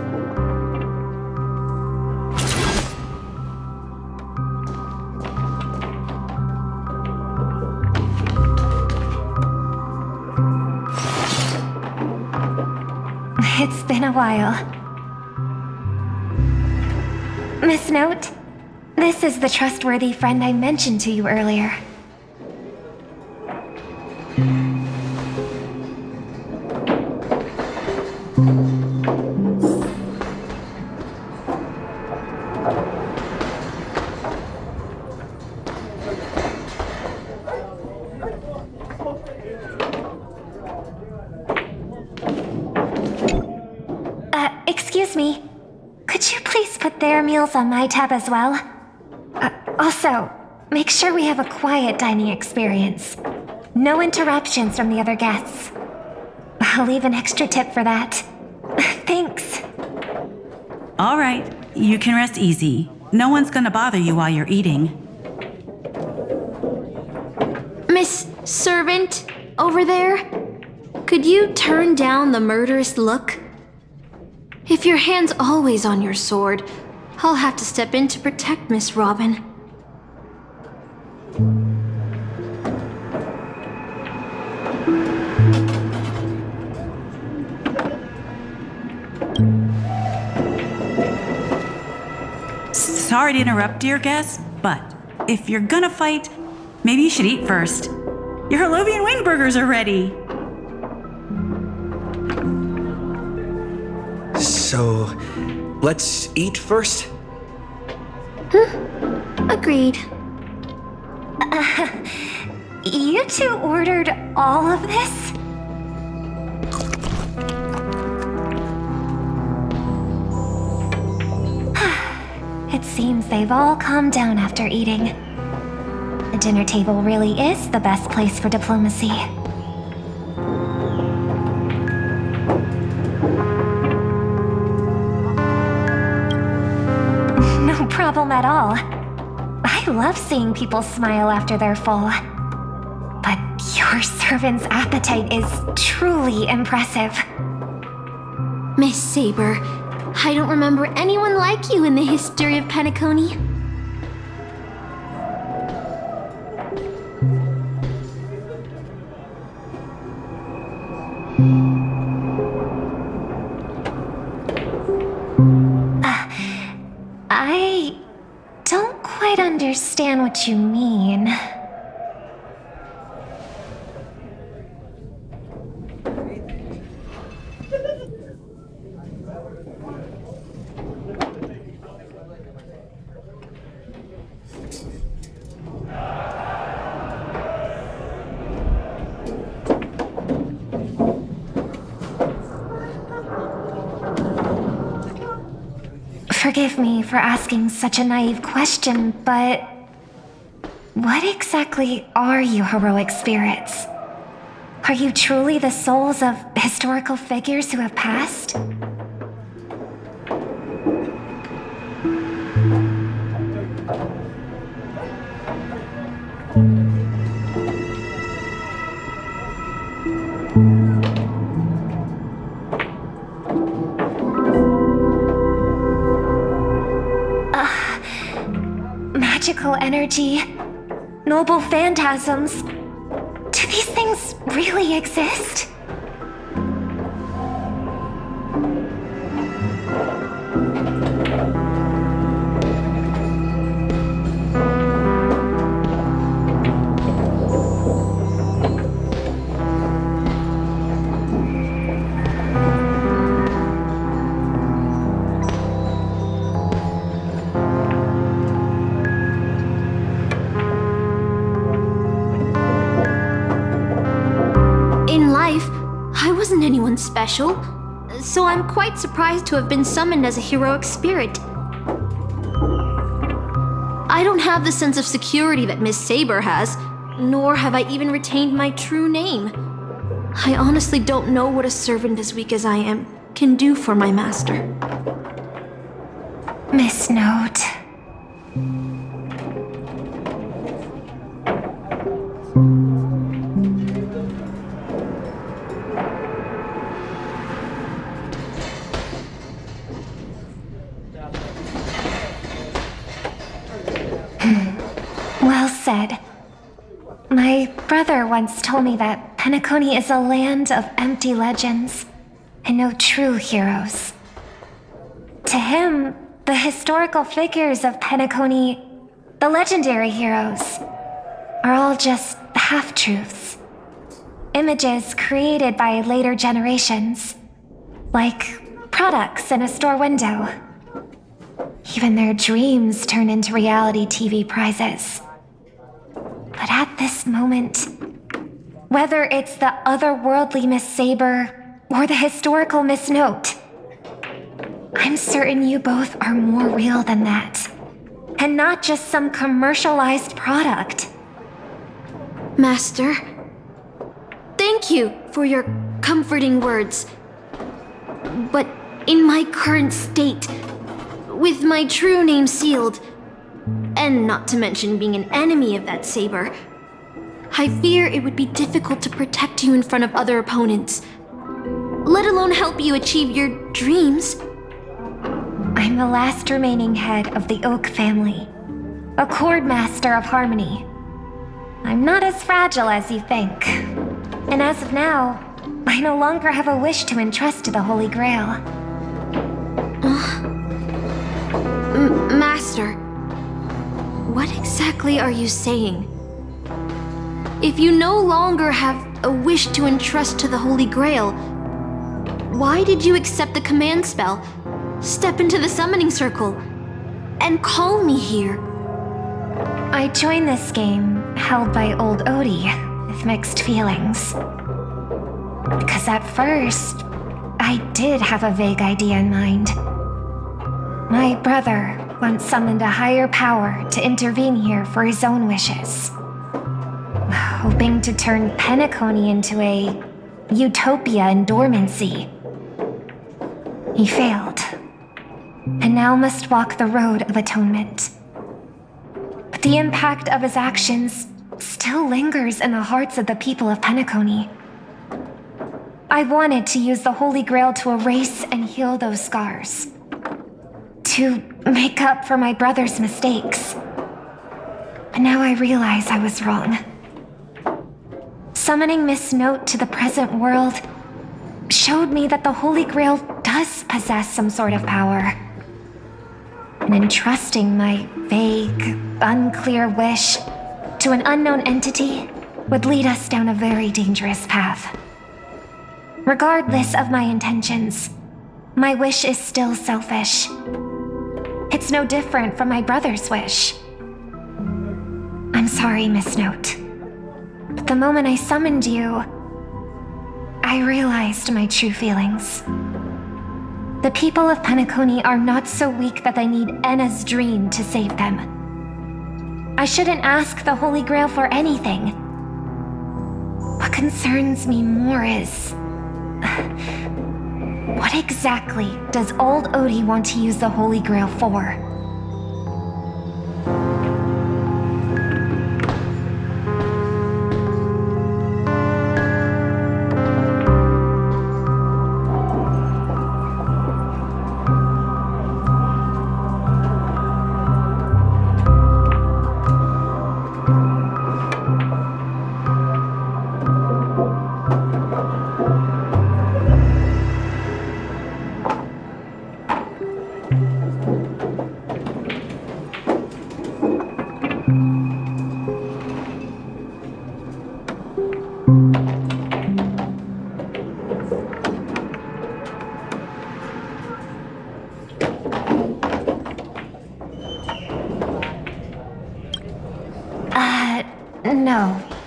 It's been a while. Miss Note, this is the trustworthy friend I mentioned to you earlier. Excuse me. Could you please put their meals on my tab as well? Also, make sure we have a quiet dining experience. No interruptions from the other guests. I'll leave an extra tip for that. Thanks. All right, you can rest easy. No one's gonna bother you while you're eating. Miss Servant, over there? Could you turn down the murderous look? If your hand's always on your sword, I'll have to step in to protect Miss Robin. Sorry to interrupt, dear guest, but if you're gonna fight, maybe you should eat first. Your Harlovian wing burgers are ready. So, let's eat first? Agreed. You two ordered all of this? It seems they've all calmed down after eating. The dinner table really is the best place for diplomacy. No problem at all. I love seeing people smile after they're full. But your servant's appetite is truly impressive. Miss Saber, I don't remember anyone like you in the history of Penacony. I don't quite understand what you mean. Forgive me for asking such a naive question, but what exactly are you heroic spirits? Are you truly the souls of historical figures who have passed? Magical energy, noble phantasms. Do these things really exist? Anyone special, so I'm quite surprised to have been summoned as a heroic spirit. I don't have the sense of security that Miss Saber has, nor have I even retained my true name. I honestly don't know what a servant as weak as I am can do for my master. Miss Note. Well said. My brother once told me that Penacony is a land of empty legends. and no true heroes. To him, the historical figures of Penacony, the legendary heroes, are all just half-truths. Images created by later generations, like products in a store window. Even their dreams turn into reality TV prizes. But at this moment, whether it's the otherworldly Miss Saber or the historical Miss Note, I'm certain you both are more real than that, and not just some commercialized product. Master, thank you for your comforting words. But in my current state, with my true name sealed, and not to mention being an enemy of that saber, I fear it would be difficult to protect you in front of other opponents, let alone help you achieve your dreams. I'm the last remaining head of the Oak family, a chord master of harmony. I'm not as fragile as you think. And as of now, I no longer have a wish to entrust to the Holy Grail. Master, what exactly are you saying? If you no longer have a wish to entrust to the Holy Grail, why did you accept the command spell, step into the summoning circle, and call me here? I joined this game held by old Odie with mixed feelings. Because at first, I did have a vague idea in mind. My brother once summoned a higher power to intervene here for his own wishes, hoping to turn Penacony into a utopia in dormancy. He failed, and now must walk the road of atonement. But the impact of his actions still lingers in the hearts of the people of Penacony. I wanted to use the Holy Grail to erase and heal those scars, to make up for my brother's mistakes. But now I realize I was wrong. Summoning Miss Note to the present world showed me that the Holy Grail does possess some sort of power. And entrusting my vague, unclear wish to an unknown entity would lead us down a very dangerous path. Regardless of my intentions, my wish is still selfish. It's no different from my brother's wish. I'm sorry, Miss Note. But the moment I summoned you, I realized my true feelings. The people of Penacony are not so weak that they need Enna's dream to save them. I shouldn't ask the Holy Grail for anything. What concerns me more is... what exactly does old Odie want to use the Holy Grail for?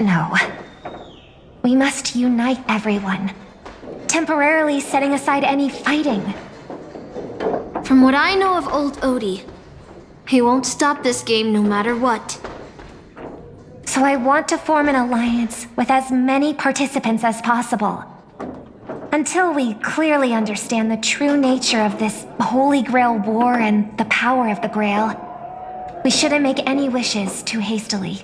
No. We must unite everyone, temporarily setting aside any fighting. From what I know of old Odie, he won't stop this game no matter what. So I want to form an alliance with as many participants as possible. Until we clearly understand the true nature of this Holy Grail war and the power of the Grail, we shouldn't make any wishes too hastily.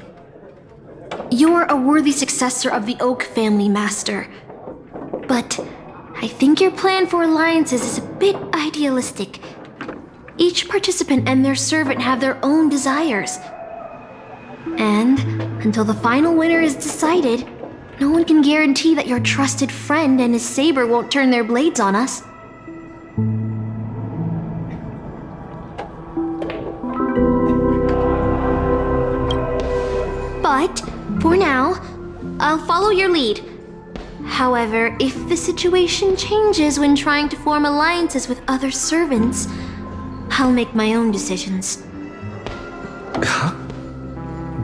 You're a worthy successor of the Oak family, Master. But I think your plan for alliances is a bit idealistic. Each participant and their servant have their own desires. And until the final winner is decided, no one can guarantee that your trusted friend and his saber won't turn their blades on us. But, for now, I'll follow your lead. However, if the situation changes when trying to form alliances with other servants, I'll make my own decisions. Huh?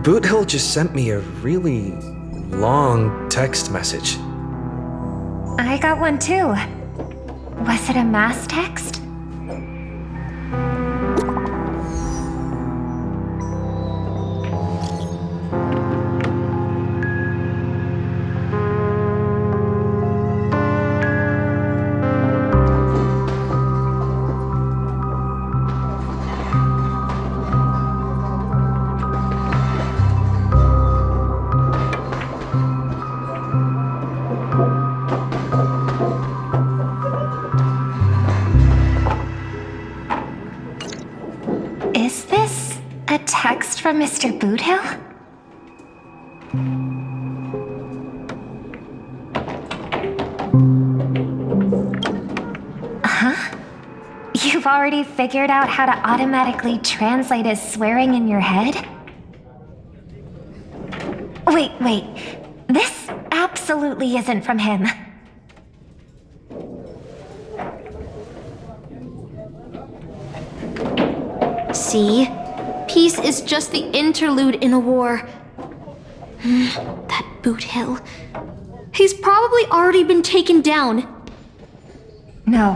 Boothill just sent me a really long text message. I got one too. Was it a mass text? Is this a text from Mr. Boothill? Huh? You've already figured out how to automatically translate his swearing in your head? Wait. This absolutely isn't from him. See? Peace is just the interlude in a war. That Boothill. He's probably already been taken down. No,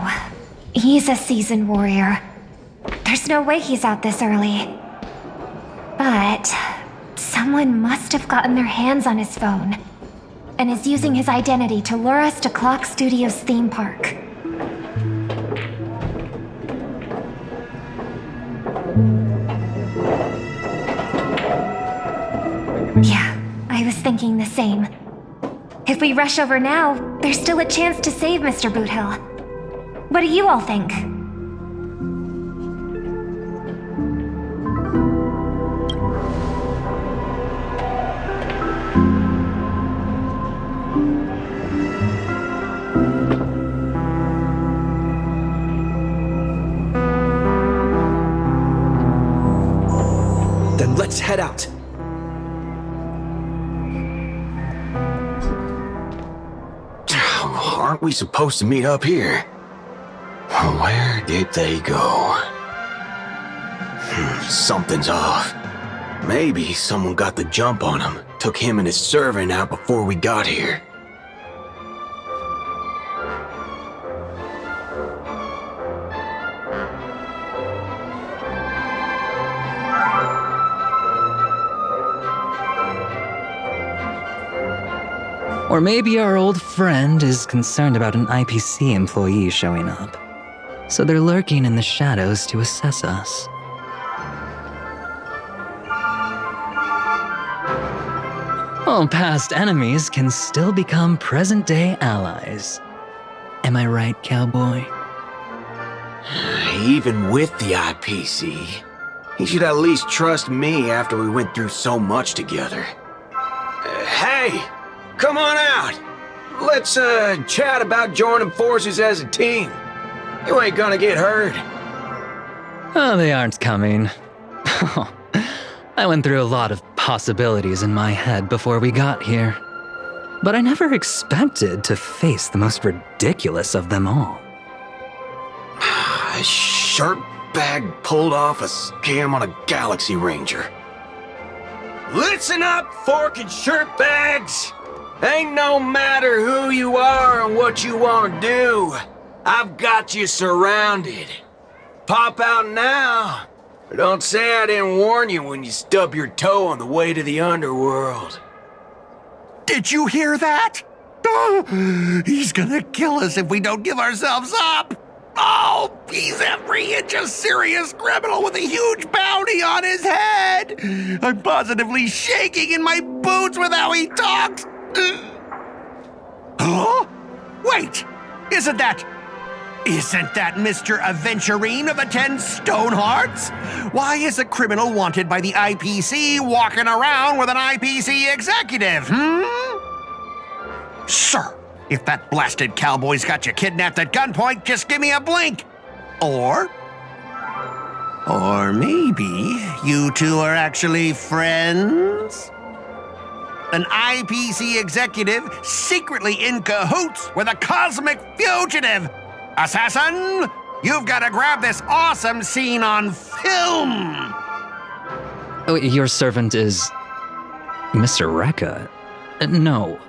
he's a seasoned warrior. There's no way he's out this early. But someone must have gotten their hands on his phone and is using his identity to lure us to Clock Studios theme park. Yeah, I was thinking the same. If we rush over now, there's still a chance to save Mr. Boothill. What do you all think? Then let's head out. Aren't we supposed to meet up here? Where did they go? Something's off. Maybe someone got the jump on him, took him and his servant out before we got here. Or maybe our old friend is concerned about an IPC employee showing up. So they're lurking in the shadows to assess us. Oh, past enemies can still become present-day allies. Am I right, cowboy? Even with the IPC, he should at least trust me after we went through so much together. Hey! Come on out! Let's, chat about joining forces as a team. You ain't gonna get hurt. Oh, they aren't coming. I went through a lot of possibilities in my head before we got here. But I never expected to face the most ridiculous of them all. A shirt bag pulled off a scam on a Galaxy Ranger. Listen up, fork and shirt bags! Ain't no matter who you are and what you want to do. I've got you surrounded. Pop out now. Or don't say I didn't warn you when you stub your toe on the way to the underworld. Did you hear that? Oh, he's gonna kill us if we don't give ourselves up. Oh, he's every inch a serious criminal with a huge bounty on his head. I'm positively shaking in my boots with how he talks. Huh? Wait, isn't that Mr. Aventurine of the 10 Stone Hearts? Why is a criminal wanted by the IPC walking around with an IPC executive, Sir, if that blasted cowboy's got you kidnapped at gunpoint, just give me a blink. Or maybe you two are actually friends? An IPC executive secretly in cahoots with a cosmic fugitive. Assassin, you've got to grab this awesome scene on film. Oh, your servant is Mr. Rekka? No.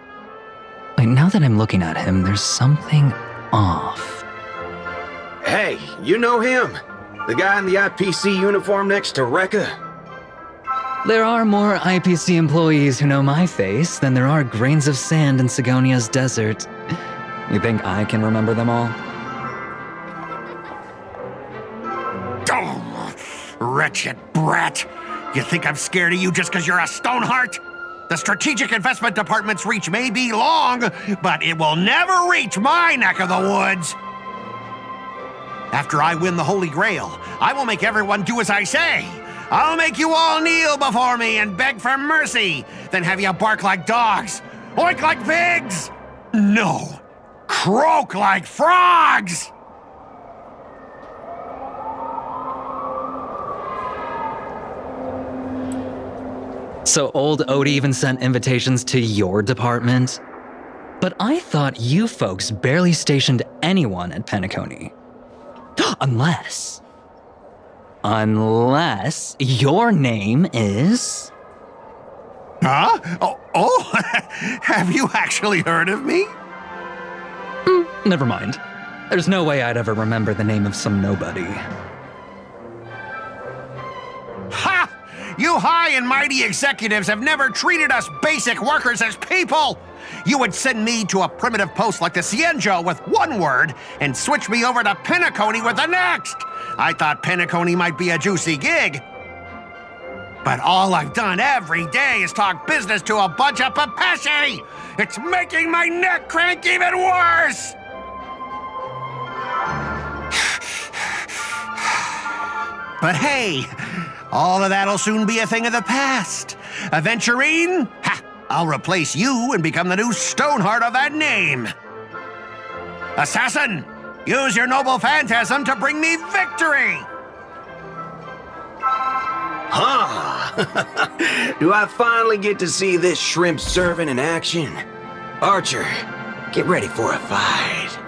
Wait, now that I'm looking at him, there's something off. Hey, you know him? The guy in the IPC uniform next to Rekka? There are more IPC employees who know my face than there are grains of sand in Sigonia's desert. You think I can remember them all? Oh, wretched brat. You think I'm scared of you just because you're a Stoneheart? The Strategic Investment Department's reach may be long, but it will never reach my neck of the woods. After I win the Holy Grail, I will make everyone do as I say. I'll make you all kneel before me and beg for mercy, then have you bark like dogs, oink like pigs. No, croak like frogs. So old Odie even sent invitations to your department? But I thought you folks barely stationed anyone at Penacony. Unless your name is... Huh? Oh, have you actually heard of me? Never mind. There's no way I'd ever remember the name of some nobody. Ha! You high and mighty executives have never treated us basic workers as people! You would send me to a primitive post like the Cienjo with one word and switch me over to Penacony with the next! I thought Penacony might be a juicy gig. But all I've done every day is talk business to a bunch of papashi! It's making my neck crank even worse! But hey, all of that'll soon be a thing of the past. Aventurine? Ha! I'll replace you and become the new Stoneheart of that name. Assassin, use your noble phantasm to bring me victory! Huh? Do I finally get to see this shrimp servant in action? Archer, get ready for a fight.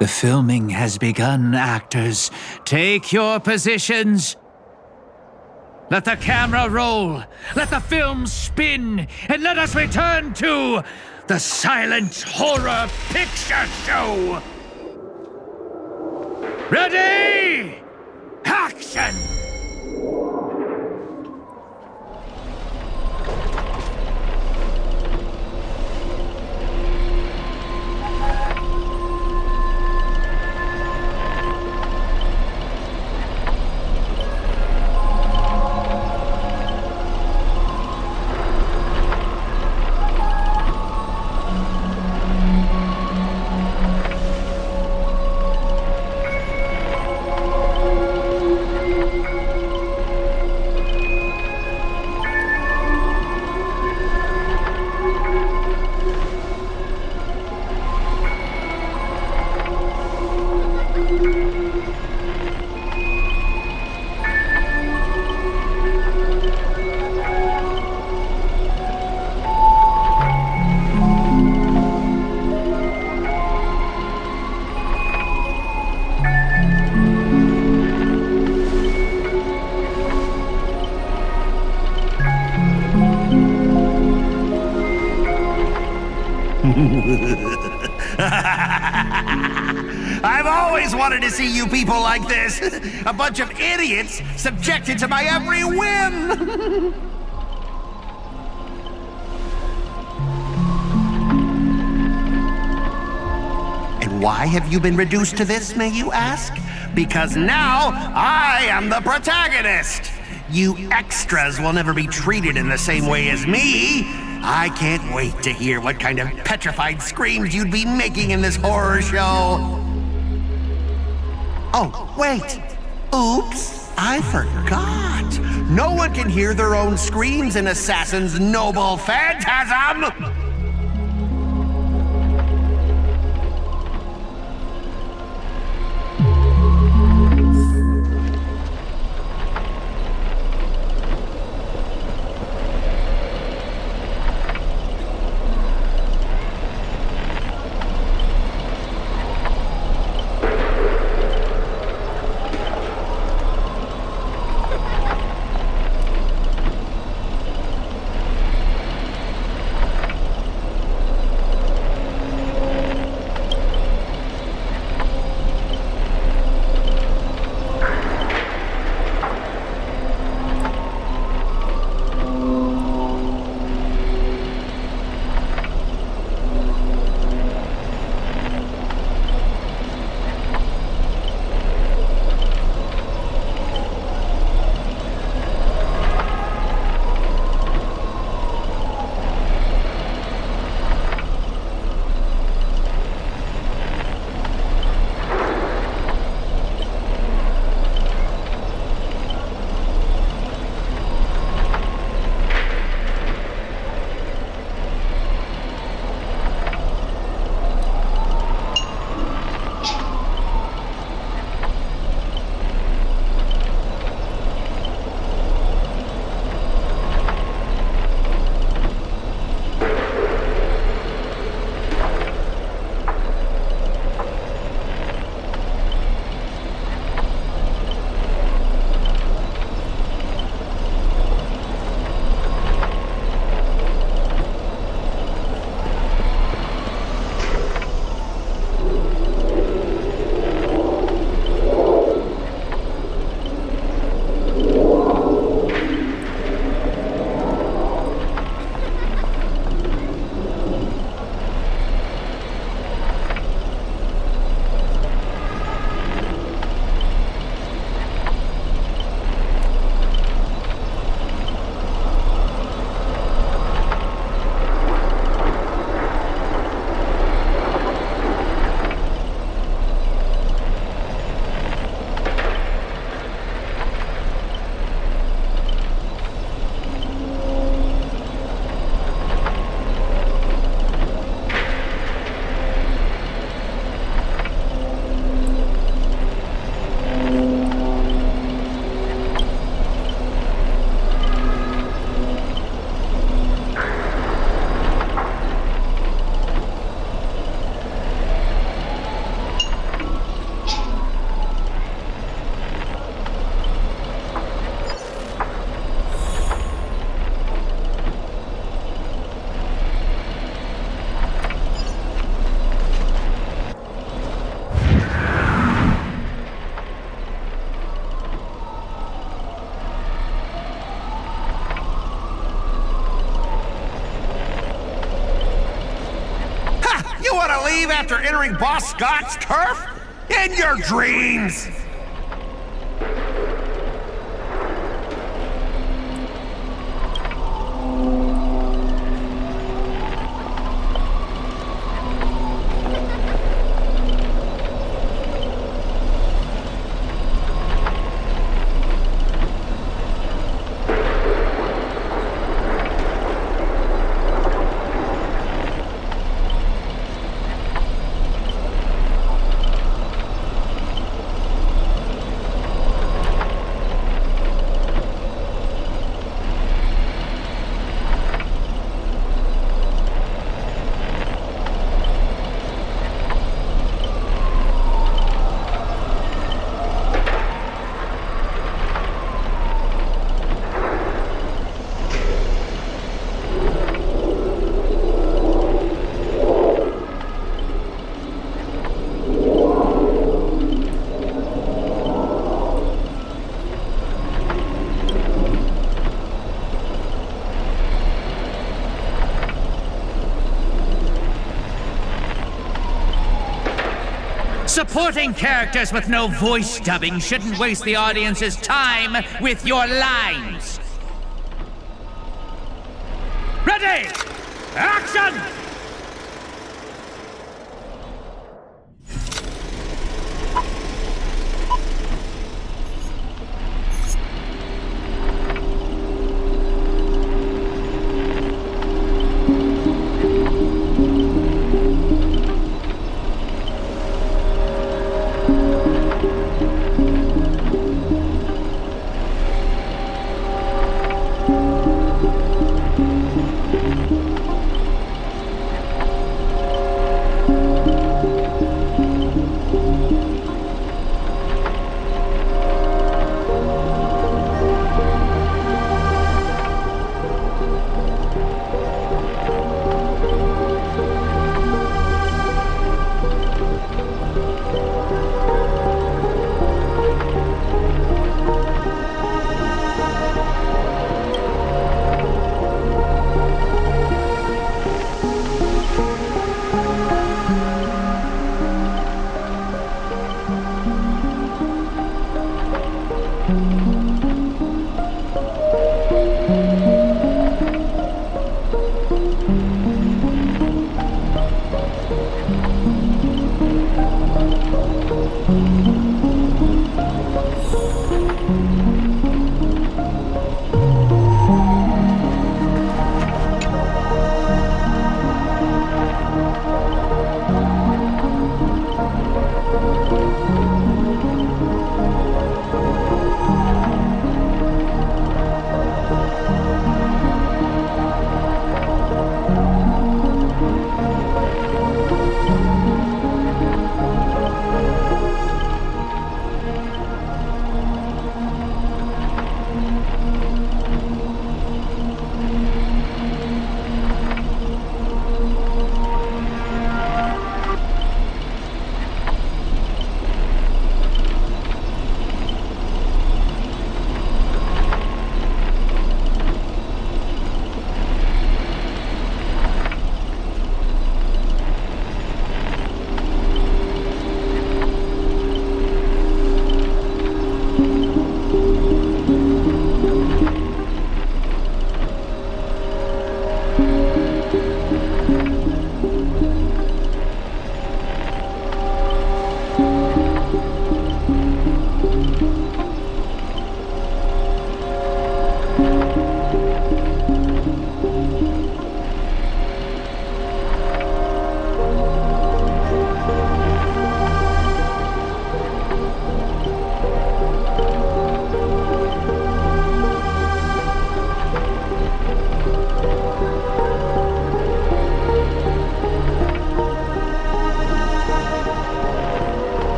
The filming has begun, actors. Take your positions. Let the camera roll. Let the film spin. And let us return to the silent horror picture show. Ready? Action! I've always wanted to see you people like this. A bunch of idiots subjected to my every whim. And why have you been reduced to this, may you ask? Because now I am the protagonist. You extras will never be treated in the same way as me. I can't wait to hear what kind of petrified screams you'd be making in this horror show. Oh, wait. Oops, I forgot. No one can hear their own screams in Assassin's noble phantasm! Leave after entering Boss Scott's turf? In your dreams! Supporting characters with no voice dubbing shouldn't waste the audience's time with your lines. Ready! Action!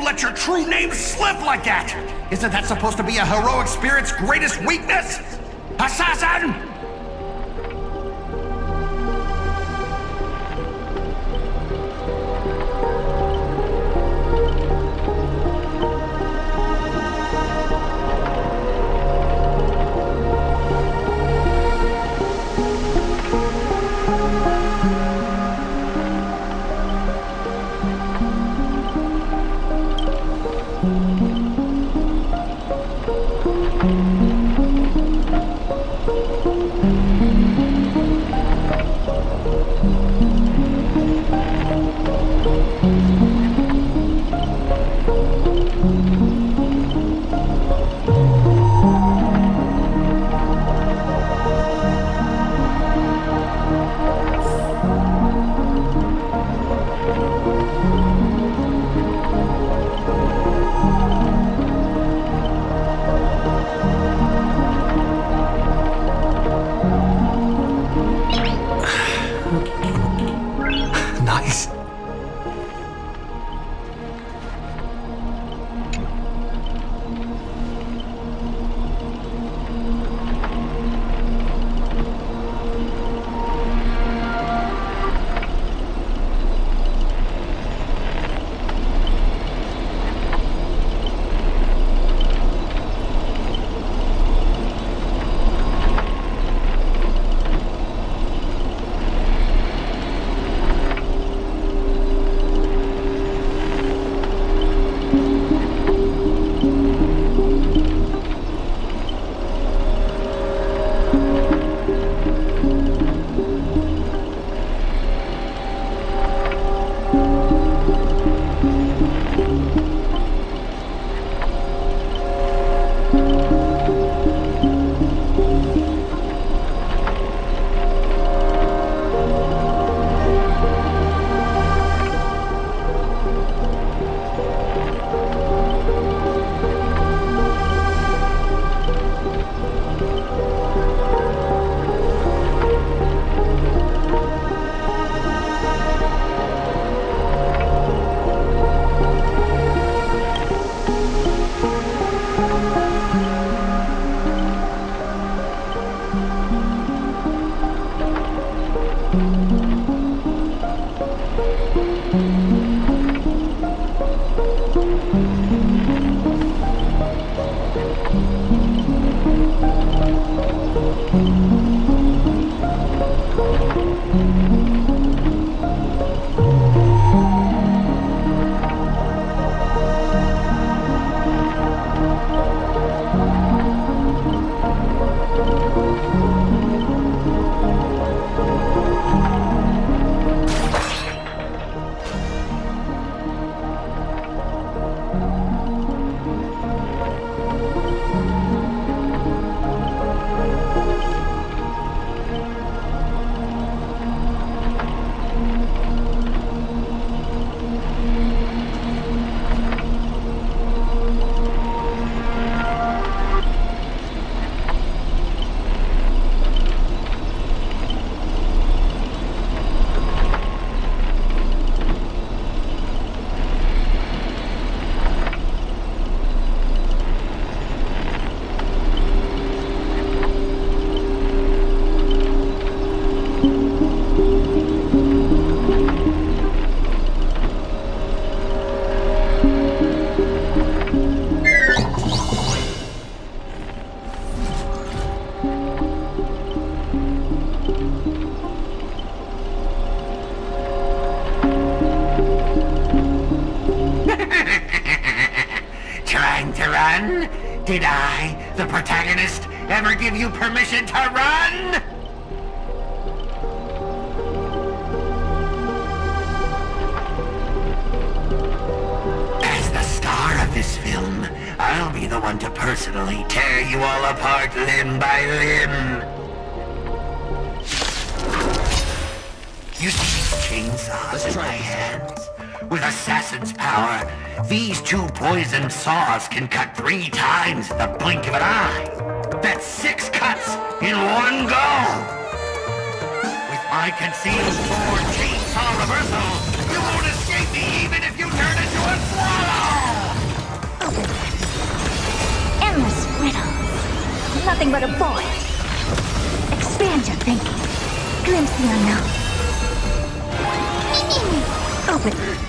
let your true name slip like that? Isn't that supposed to be a heroic spirit's greatest weakness? Assassin! Nice. Did I, the protagonist, ever give you permission to run? As the star of this film, I'll be the one to personally tear you all apart limb by limb. You see these chainsaws in my hands? With assassin's power, these two poisoned saws can cut 3 times in the blink of an eye. That's 6 cuts in one go. With my concealed sword chainsaw reversal, you won't escape me even if you turn into a swallow! nothing but a void. Expand your thinking. Glimpse the unknown. Open.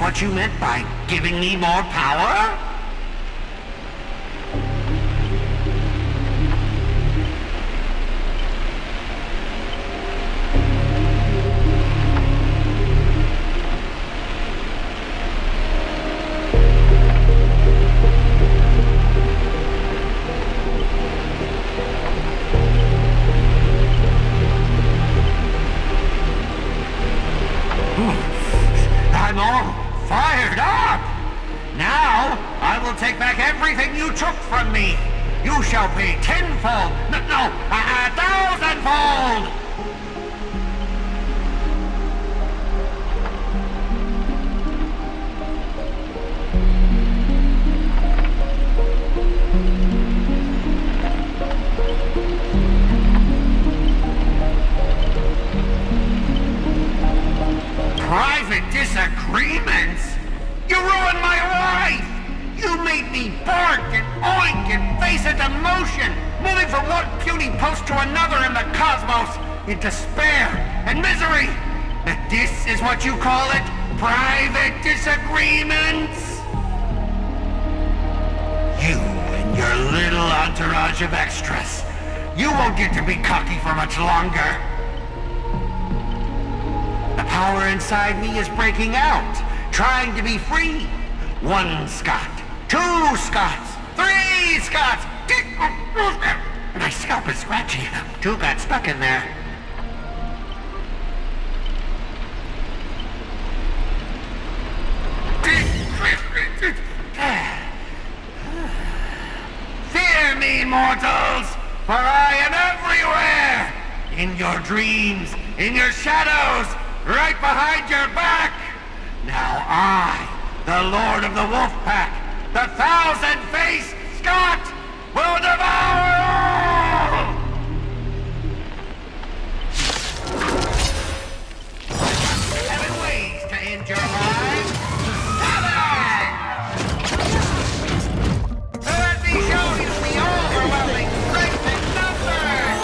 what you meant by giving me more power? I'm all fired up! Now, I will take back everything you took from me! You shall pay tenfold! No, a thousandfold! Private disagreements? You ruined my life! You made me bark and oink and face a demotion, moving from one puny post to another in the cosmos, in despair and misery! And this is what you call it? Private disagreements? entourage of extras. You won't get to be cocky for much longer. The power inside me is breaking out, trying to be free. 1 Scot, 2 Scots, 3 Scots. My scalp is scratchy. 2 got stuck in there. Fear me, mortals, for I am everywhere! In your dreams, in your shadows, right behind your back! Now I, the Lord of the Wolf Pack, the 1,000-faced Scot, will devour all! 7 ways to end your lives. 7! Let me show you the overwhelming strength in numbers!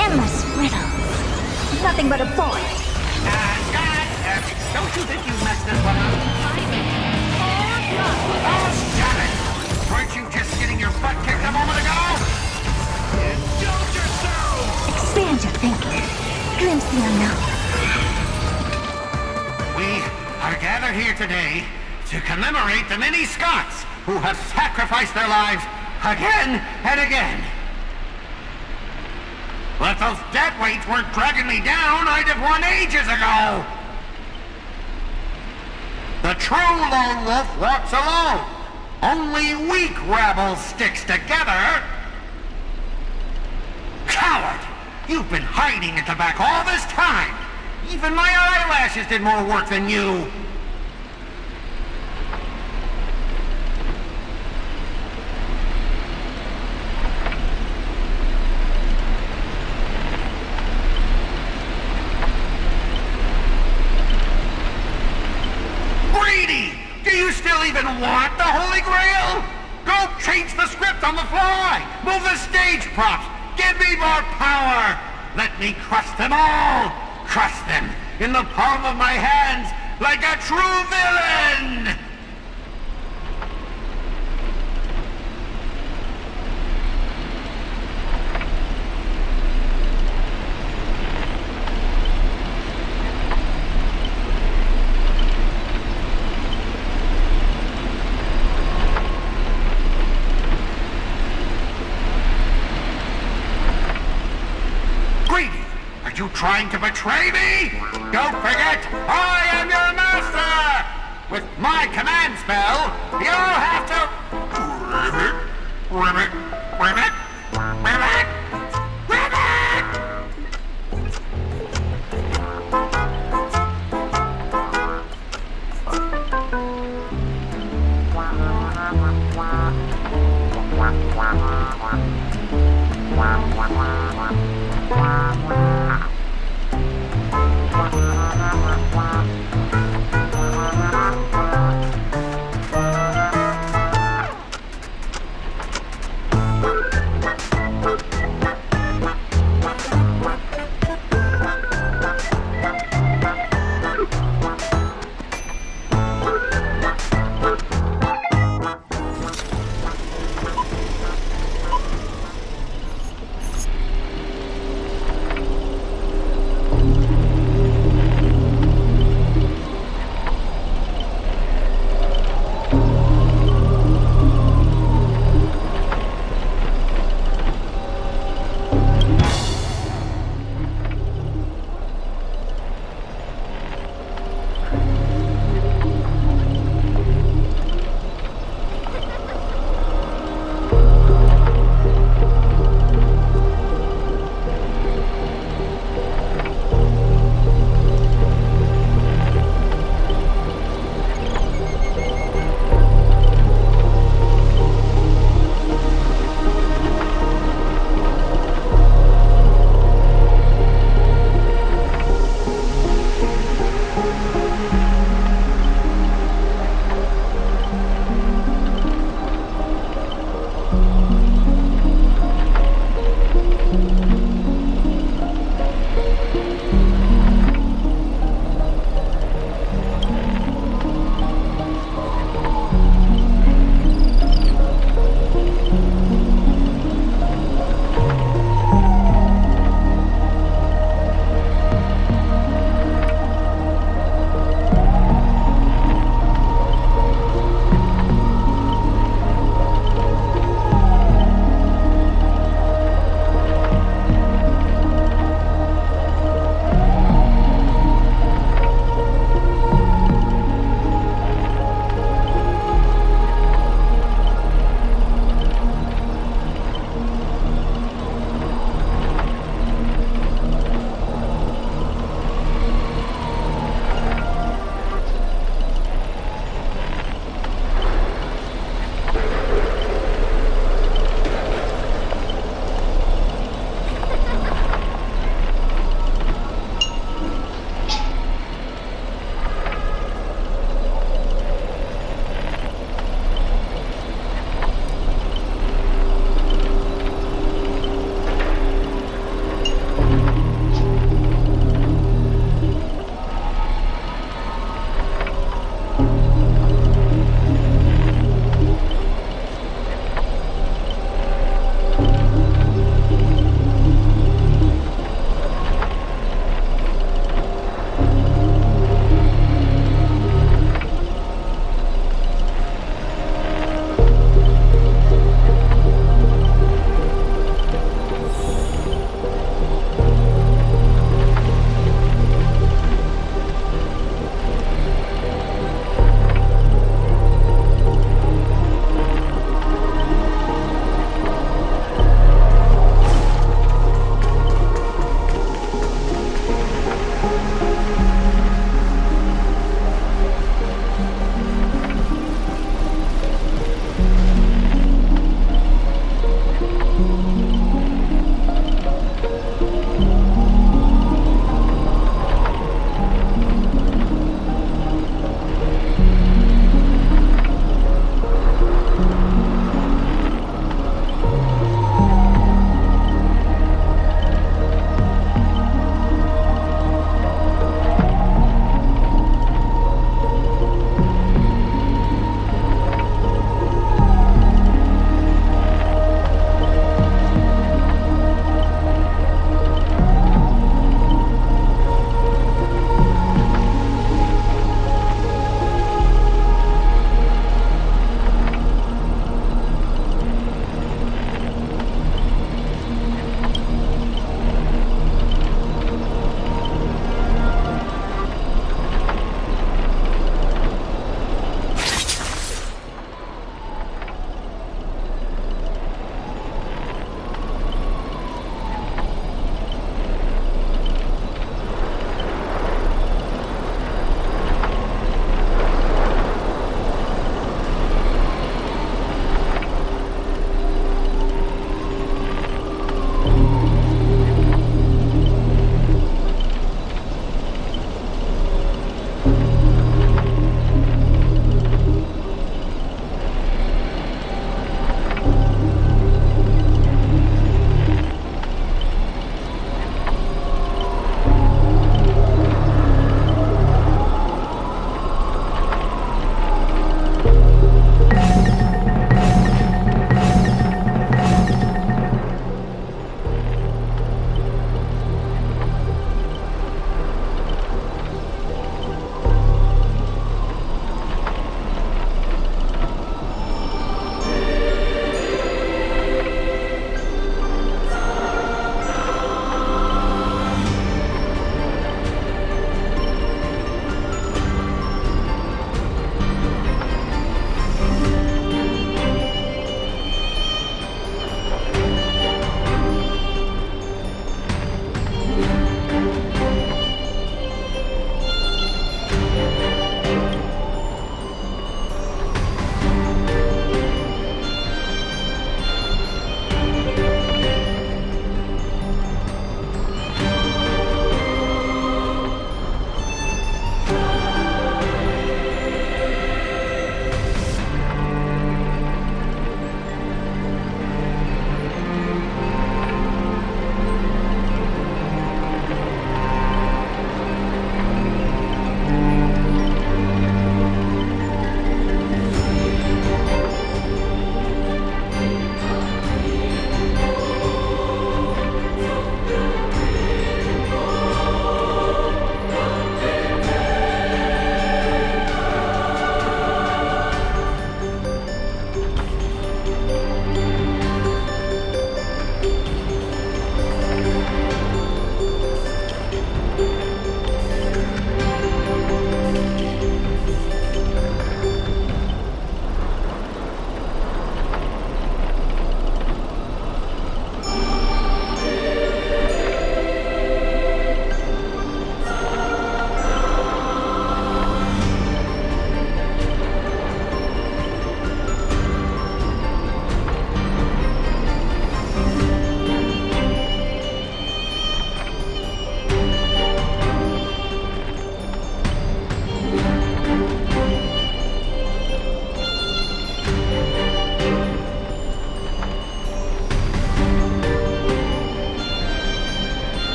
Endless riddles. Nothing but a boy. Scott, don't you think you messed this one up? Oh, damn it! Weren't you just getting your butt kicked a moment ago? Indulge yourself! Expand your thinking. Glimpse the unknown. We are gathered here today to commemorate the many Scots who have sacrificed their lives again and again. Well, if those death weights weren't dragging me down, I'd have won ages ago. The true lone wolf walks alone. Only weak rabble sticks together. Coward! You've been hiding at the back all this time. Even my eyelashes did more work than you. Greedy! Do you still even want the Holy Grail? Go change the script on the fly! Move the stage props! Give me more power! Let me crush them all! Crush them in the palm of my hands like a true villain! You trying to betray me? Don't forget, I am your master! With my command spell, you'll have to... Ribbit, ribbit, ribbit, ribbit,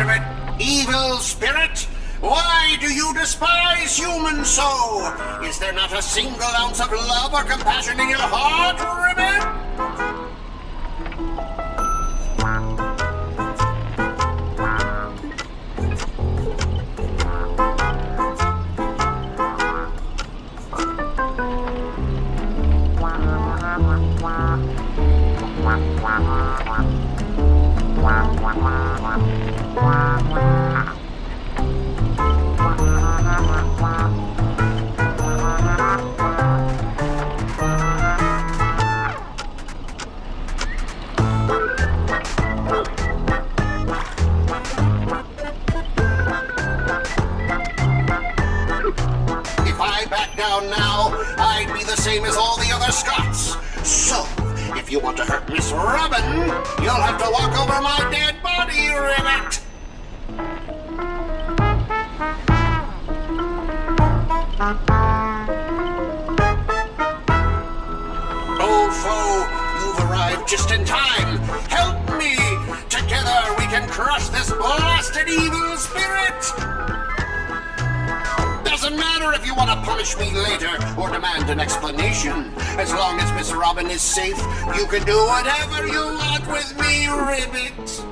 Ribbit, evil spirit! Why do you despise humans so? Is there not a single ounce of love or compassion in your heart, Ribbit? If I back down now, I'd be the same as all the other Scots. So, if you want to hurt Miss Robin, you'll have to walk over my dead body, Ribbit! Old foe, you've arrived just in time. Help me! Together we can crush this blasted evil spirit! Doesn't matter if you want to punish me later or demand an explanation. As long as Miss Robin is safe, you can do whatever you want with me, Ribbit.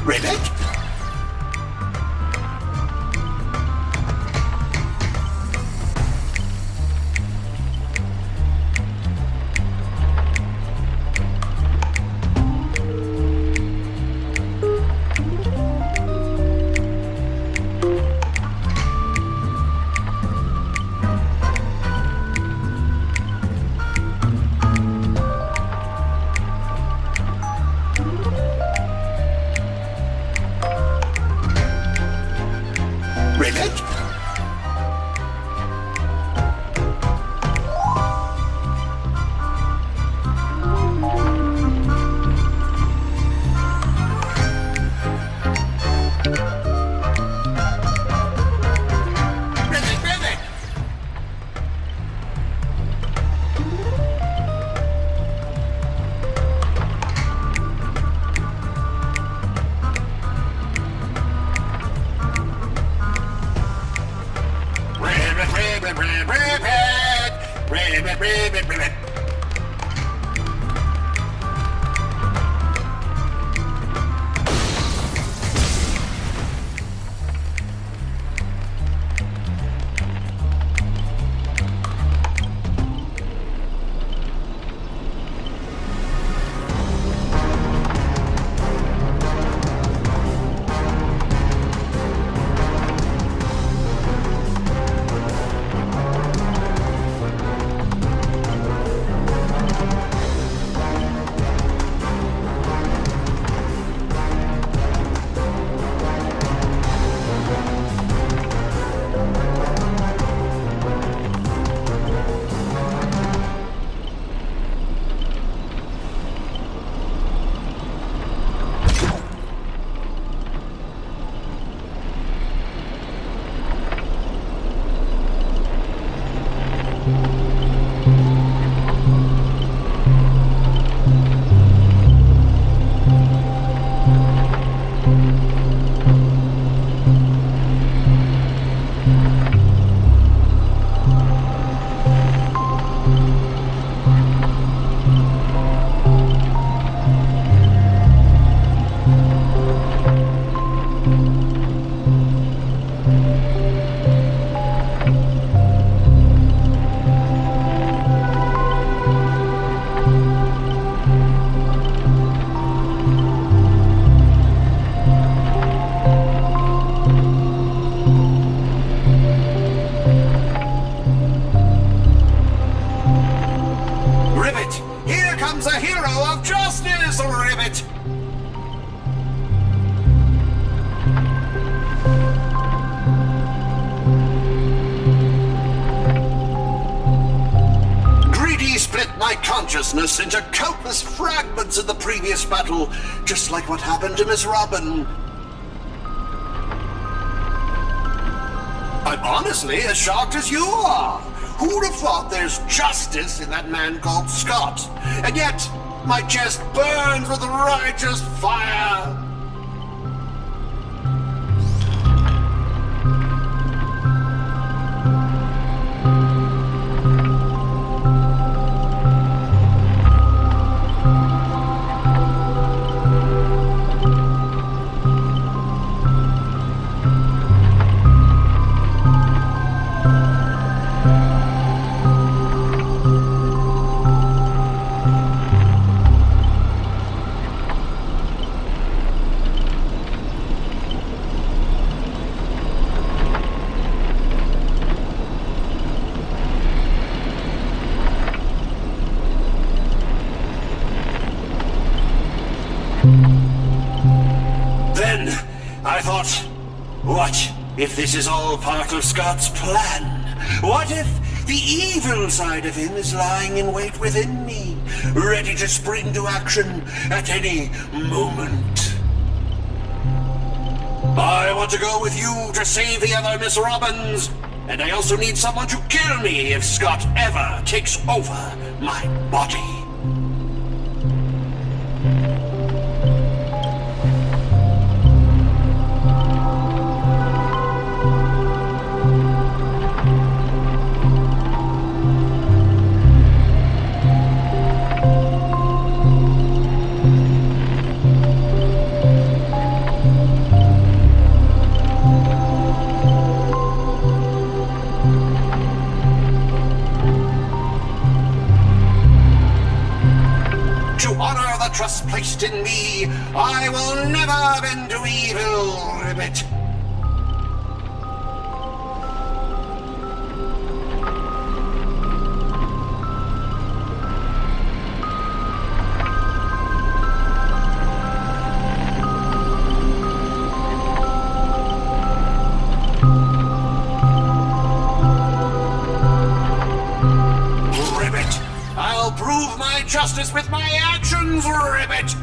Ribbit? Ribbit? Ribbit. Consciousness into countless fragments in the previous battle, just like what happened to Miss Robin. I'm honestly as shocked as you are. Who'd have thought there's justice in that man called Scott? And yet, my chest burns with righteous fire. What if this is all part of Scott's plan? What if the evil side of him is lying in wait within me, ready to spring to action at any moment? I want to go with you to save the other Miss Robins, and I also need someone to kill me if Scott ever takes over my body. trust in me. I will never bend to evil, Ribbit. I'll prove my justice with my actions, Ribbit!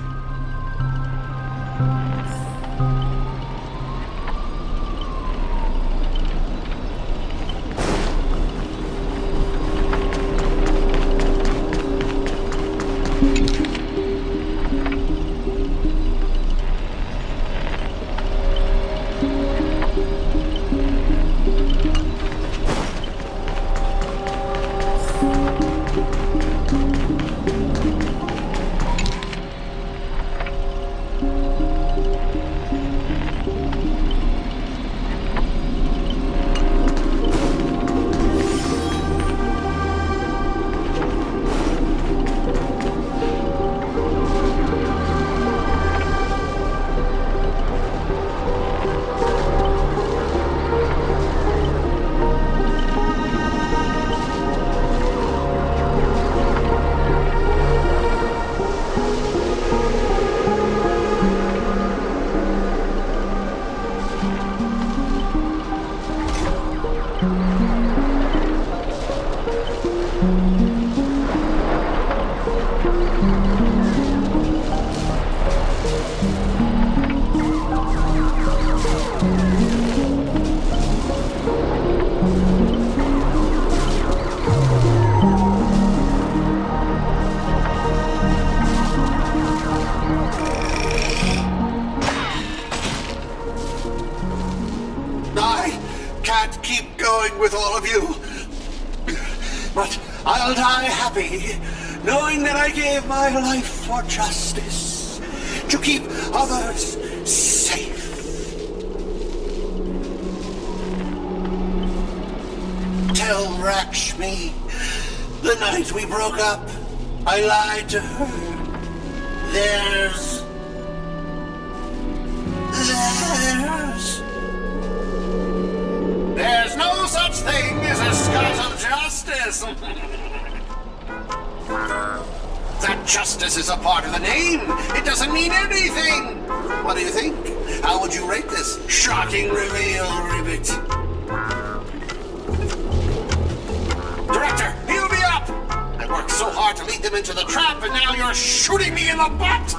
Keep going with all of you. But I'll die happy, knowing that I gave my life for justice, to keep others safe. Tell Rakshmi, the night we broke up, I lied to her. There's no such thing as a Scot of justice. That justice is a part of the name. It doesn't mean anything. What do you think? How would you rate this shocking reveal, Ribbit? Director, heal me up! I worked so hard to lead them into the trap, and now you're shooting me in the butt!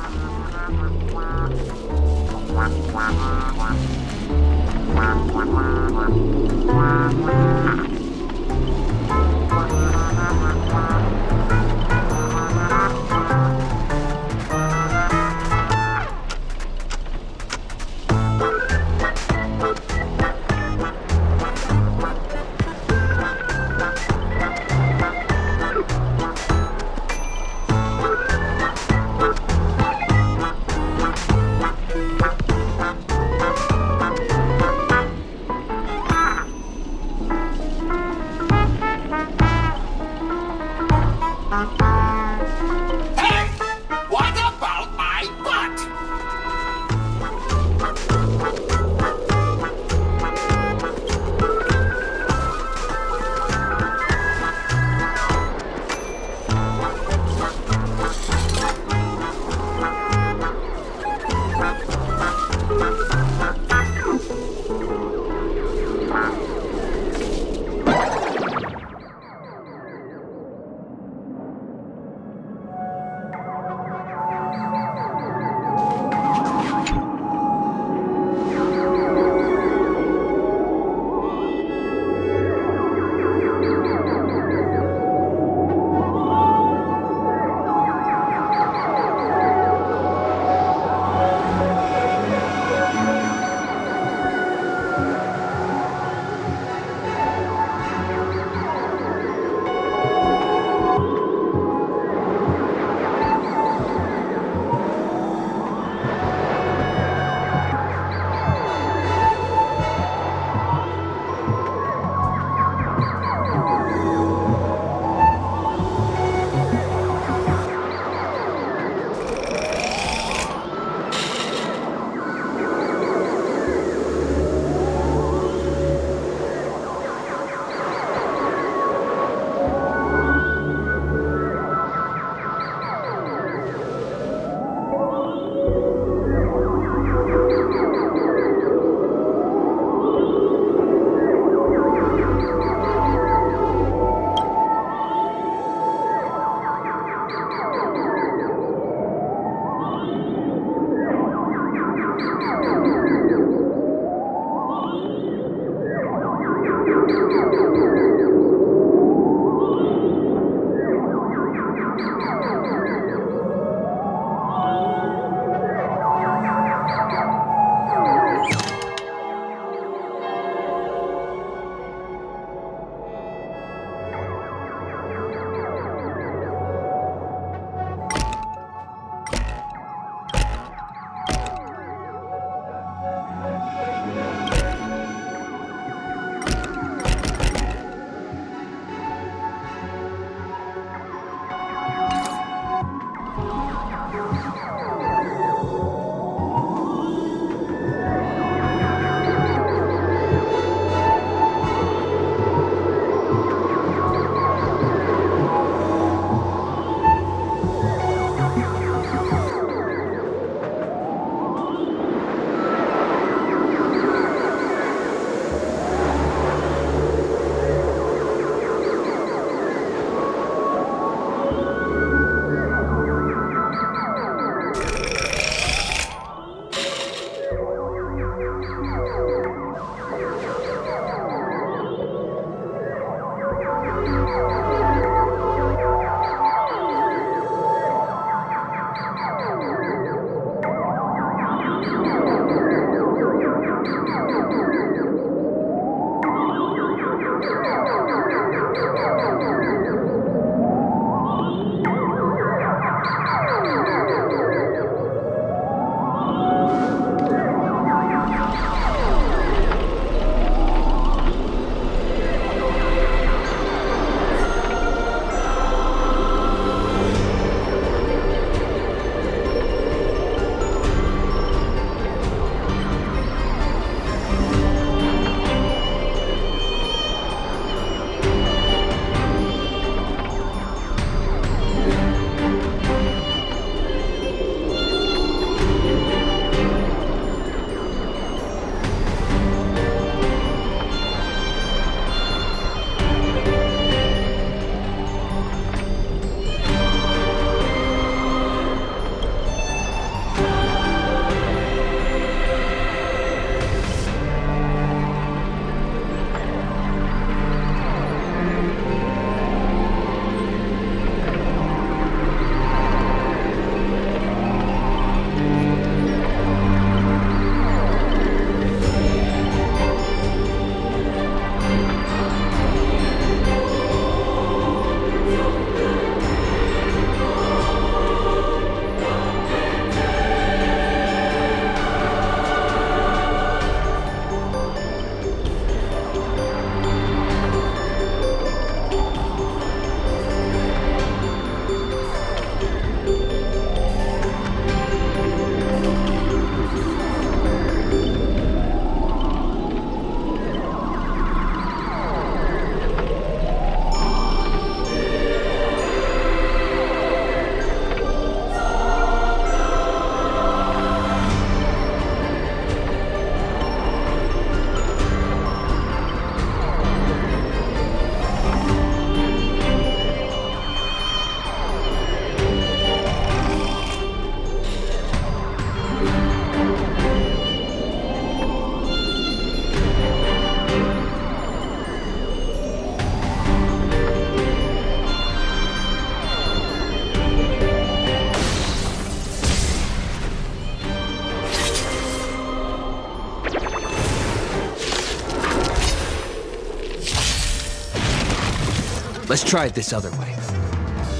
Let's try it this other way.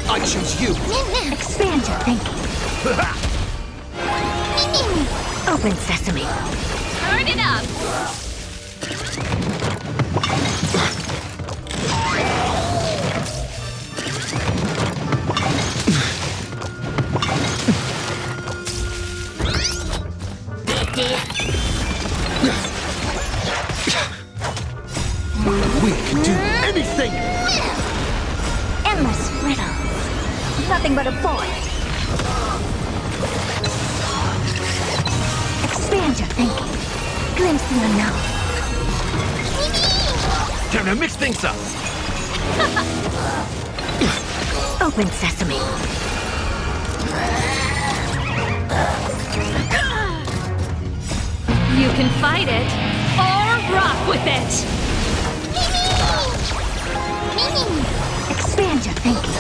I choose you! Expand your thinking. Open sesame. Turn it up! We can do anything! Endless riddles. Nothing but a void. Expand your thinking. Glimpse the unknown. Time to mix things up! Open sesame. You can fight it, or rock with it! Expand your thinking.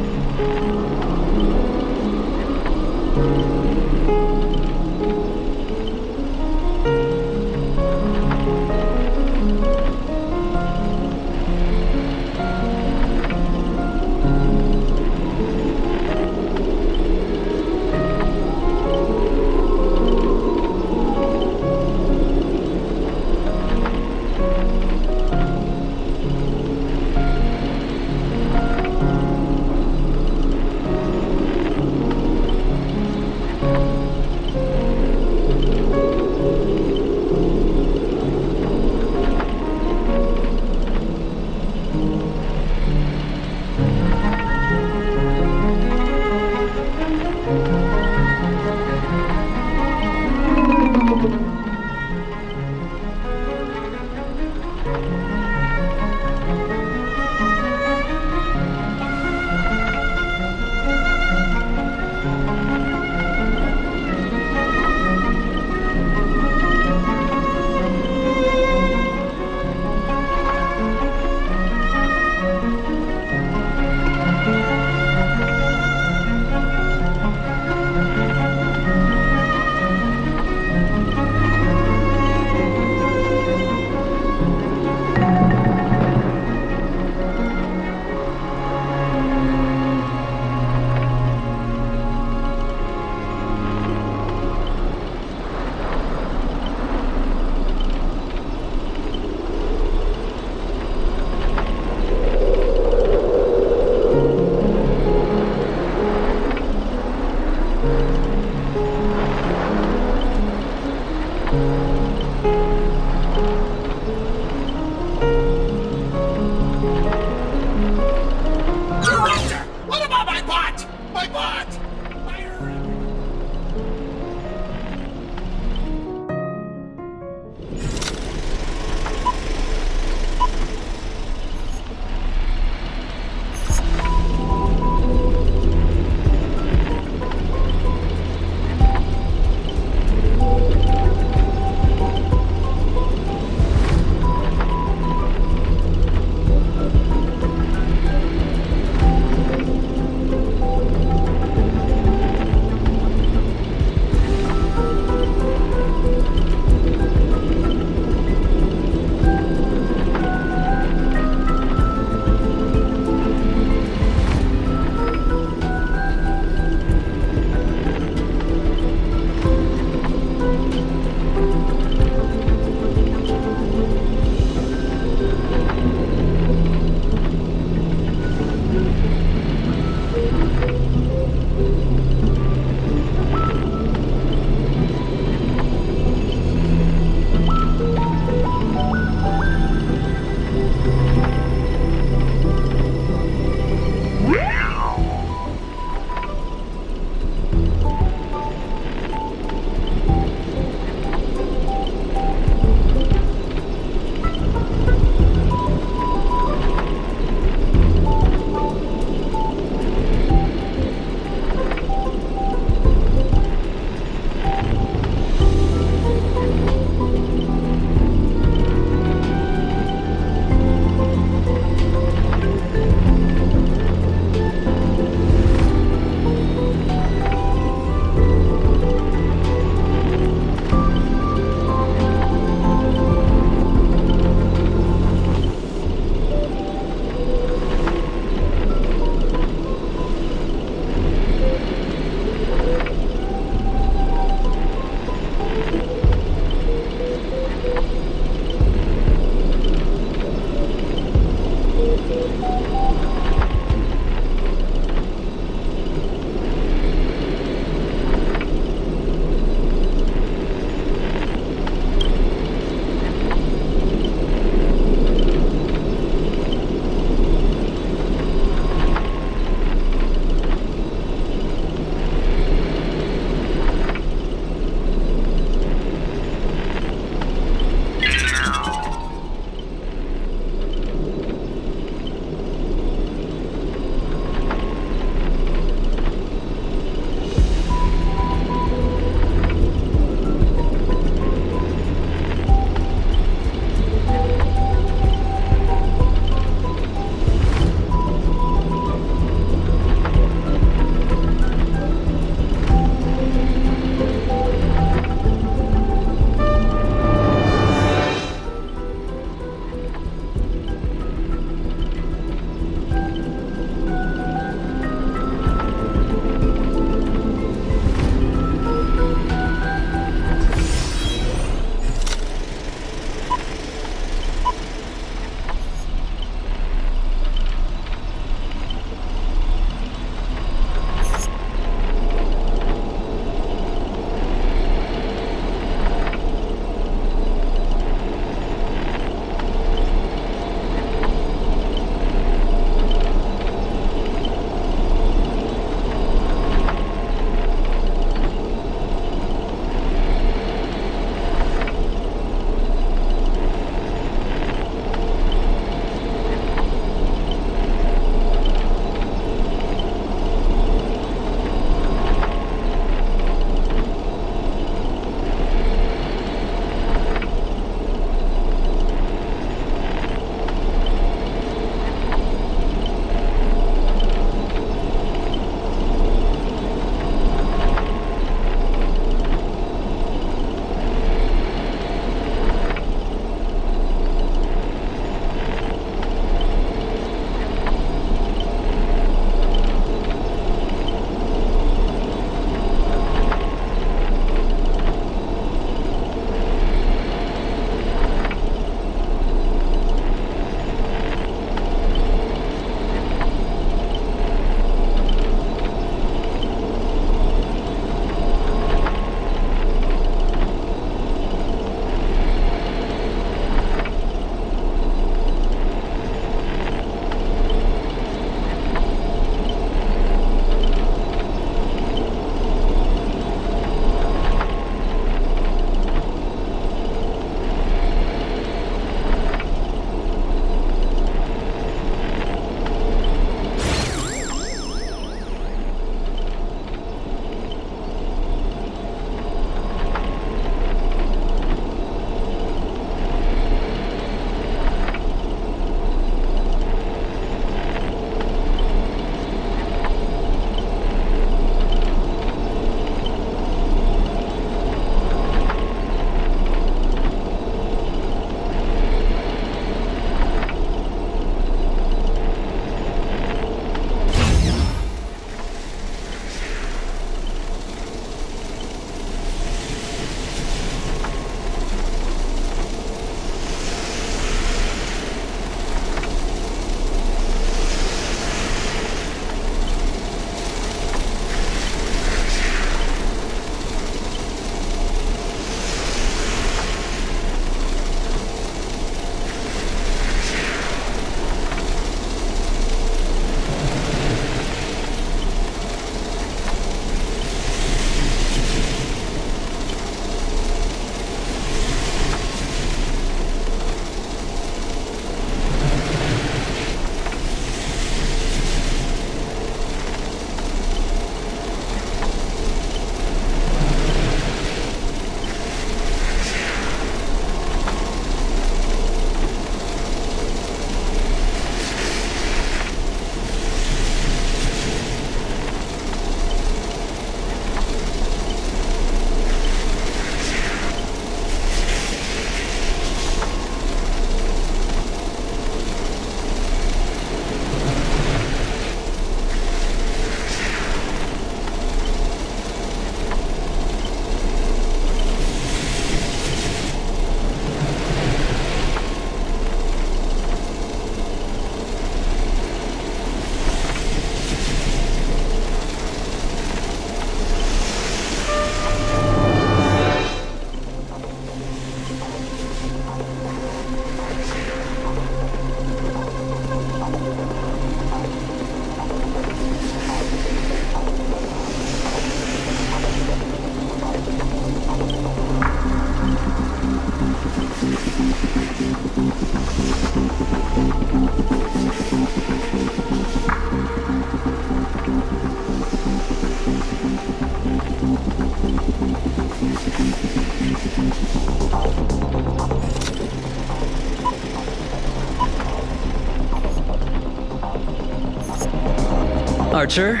Archer,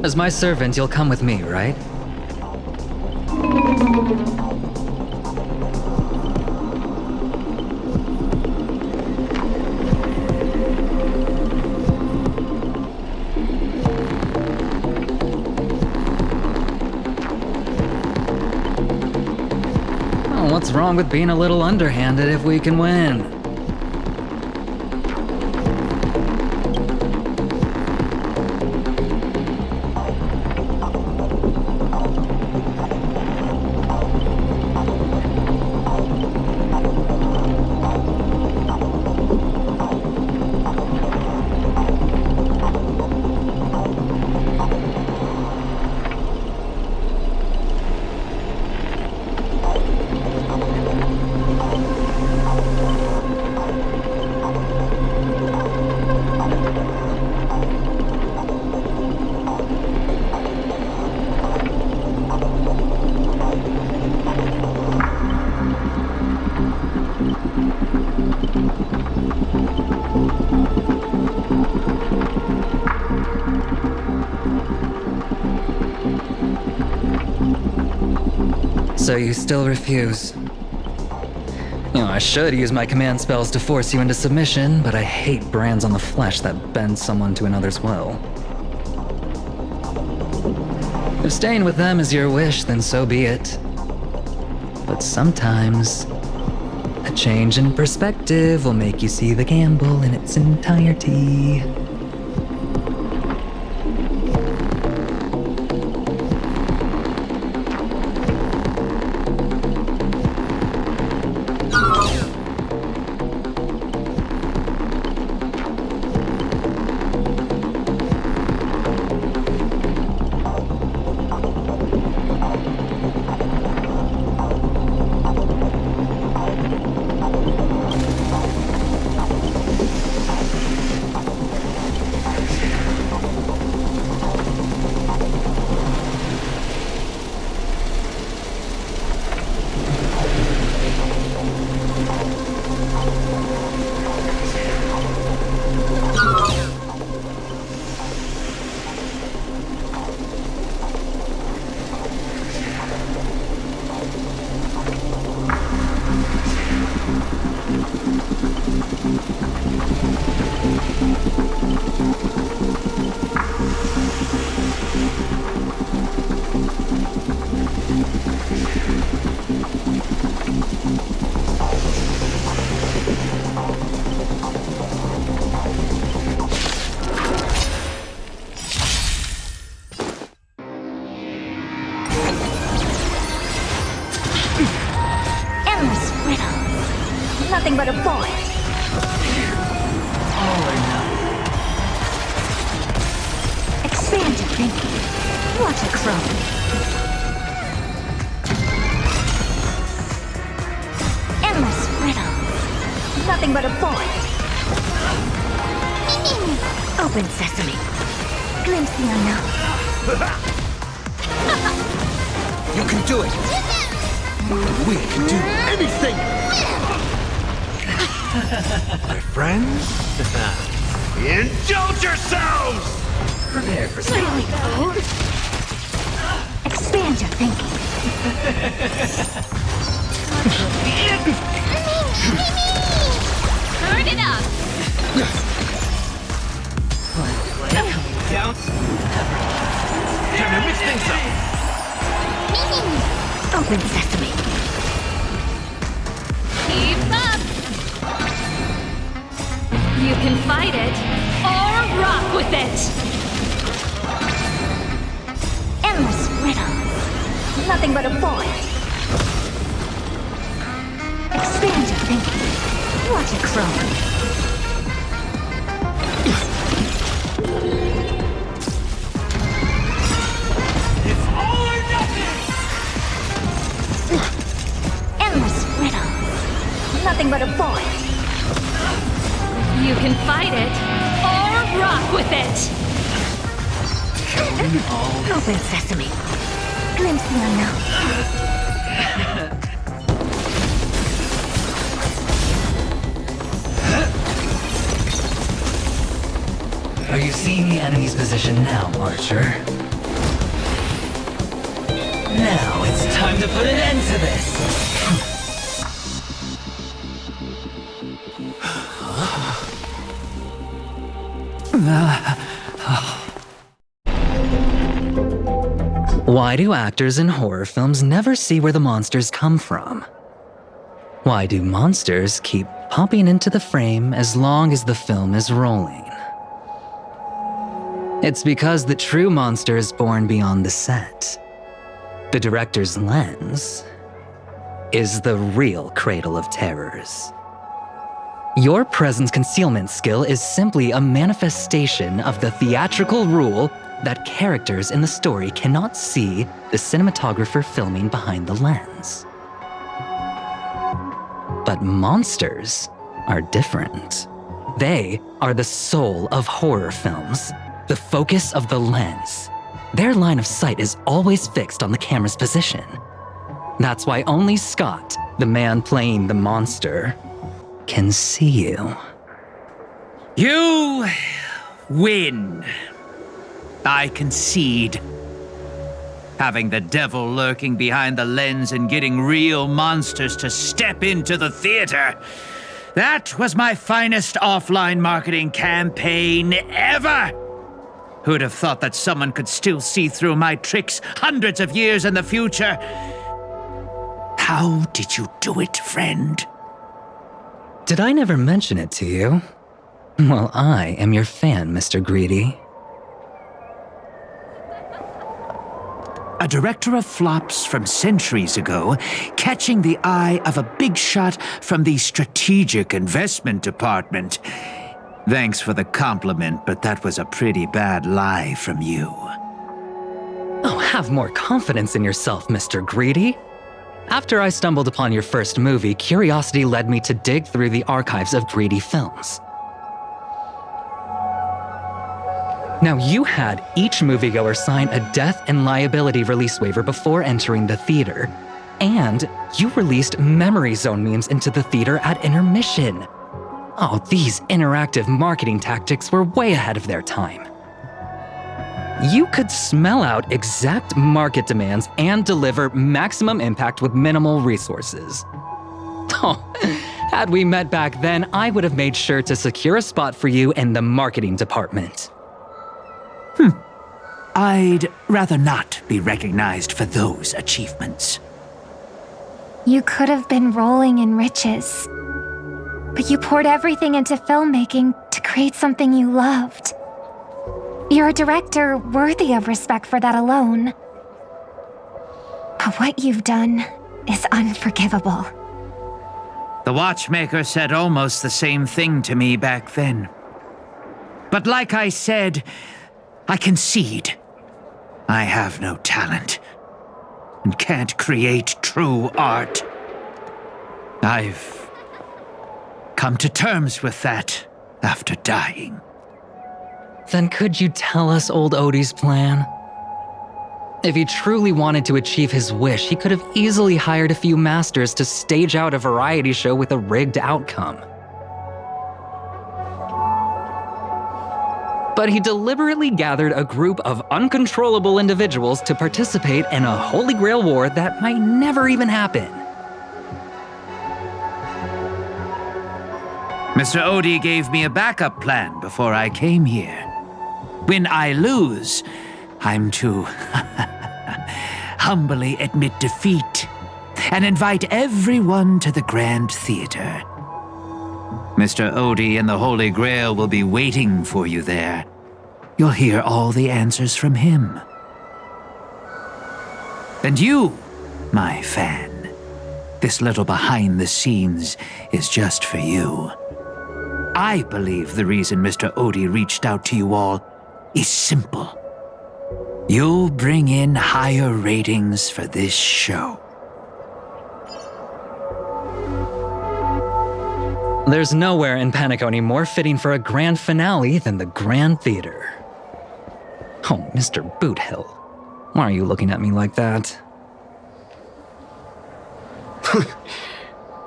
as my servant, you'll come with me, right? Well, what's wrong with being a little underhanded if we can win? So you still refuse? You know, I should use my command spells to force you into submission, but I hate brands on the flesh that bend someone to another's will. If staying with them is your wish, then so be it. But sometimes, a change in perspective will make you see the gamble in its entirety. Nothing but a boy. All or nothing. Expand your thinking. Watch it grow. Endless riddles. Nothing but a boy. Open sesame. Glimpse the unknown. You can do it. We can do anything. My friends, indulge yourselves. Prepare for something. Expand your thinking. Turn it up! Down. Time to mix things up. Open sesame. Keep up! You can fight it, or rock with it! Endless riddles. Nothing but a boy. Expand your thinking. Watch it grow. It's all or nothing! Endless riddles. Nothing but a boy. You can fight it, or rock with it! Open sesame. glimpsing now. Are you seeing the enemy's position now, Archer? Now it's time to put an end to this! Why do actors in horror films never see where the monsters come from? Why do monsters keep popping into the frame as long as the film is rolling? It's because the true monster is born beyond the set. The director's lens is the real cradle of terrors. Your presence concealment skill is simply a manifestation of the theatrical rule that characters in the story cannot see the cinematographer filming behind the lens. But monsters are different. They are the soul of horror films, the focus of the lens. Their line of sight is always fixed on the camera's position. That's why only Scott, the man playing the monster, can see you. You win. I concede. Having the devil lurking behind the lens and getting real monsters to step into the theater. That was my finest offline marketing campaign ever. Who'd have thought that someone could still see through my tricks hundreds of years in the future? How did you do it, friend? Did I never mention it to you? Well, I am your fan, Mr. Greedy. A director of flops from centuries ago, catching the eye of a big shot from the strategic investment department. Thanks for the compliment, but that was a pretty bad lie from you. Oh, have more confidence in yourself, Mr. Greedy. After I stumbled upon your first movie, curiosity led me to dig through the archives of Greedy films. Now, you had each moviegoer sign a death and liability release waiver before entering the theater. And you released memory zone memes into the theater at intermission. Oh, these interactive marketing tactics were way ahead of their time. You could smell out exact market demands and deliver maximum impact with minimal resources. Oh, had we met back then, I would have made sure to secure a spot for you in the marketing department. I'd rather not be recognized for those achievements. You could have been rolling in riches. But you poured everything into filmmaking to create something you loved. You're a director worthy of respect for that alone. But what you've done is unforgivable. The watchmaker said almost the same thing to me back then. But like I said, I concede. I have no talent and can't create true art. I've come to terms with that after dying. Then could you tell us old Odie's plan? If he truly wanted to achieve his wish, he could have easily hired a few masters to stage out a variety show with a rigged outcome. But he deliberately gathered a group of uncontrollable individuals to participate in a Holy Grail war that might never even happen. Mr. Odie gave me a backup plan before I came here. When I lose, I'm to humbly admit defeat and invite everyone to the Grand Theater. Mr. Odie and the Holy Grail will be waiting for you there. You'll hear all the answers from him. And you, my fan, this little behind the scenes is just for you. I believe the reason Mr. Odie reached out to you all is simple. You'll bring in higher ratings for this show. There's nowhere in Penacony more fitting for a grand finale than the Grand Theater. Oh, Mr. Boothill, Why are you looking at me like that?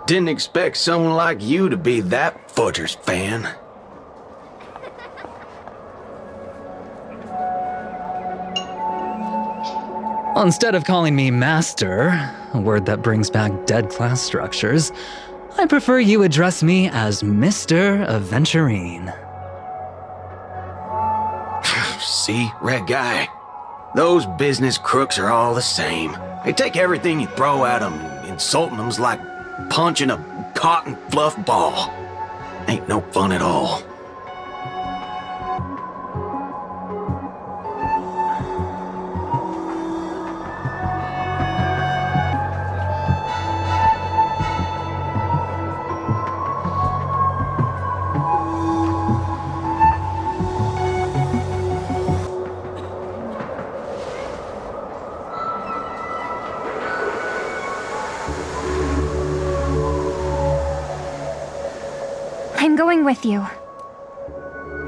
Didn't expect someone like you to be that Fudger's fan. Well, instead of calling me Master, a word that brings back dead class structures, I prefer you address me as Mr. Aventurine. See, Red Guy? Those business crooks are all the same. They take everything you throw at them, insulting them's like punching a cotton fluff ball. Ain't no fun at all. I'm going with you.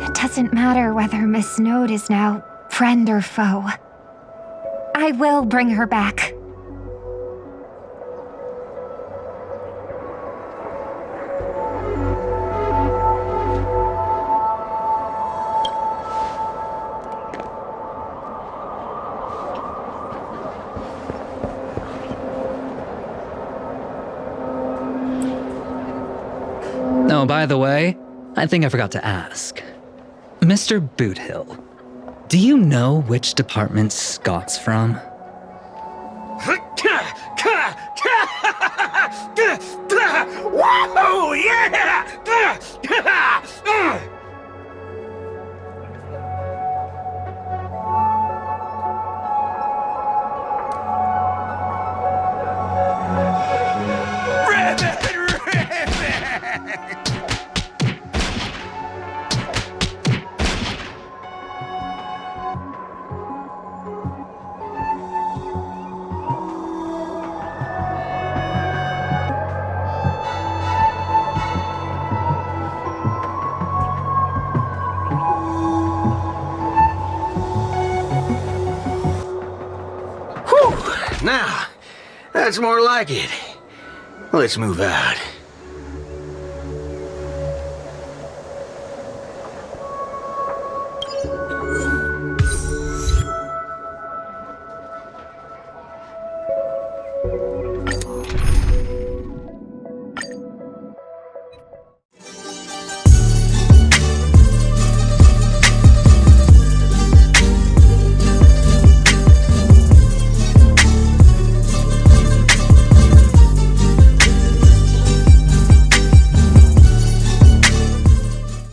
It doesn't matter whether Miss Snowd is now friend or foe. I will bring her back. Oh, by the way, I think I forgot to ask. Mr. Boothill, do you know which department Scott's from? Whoa, yeah! Now, that's more like it. Let's move out.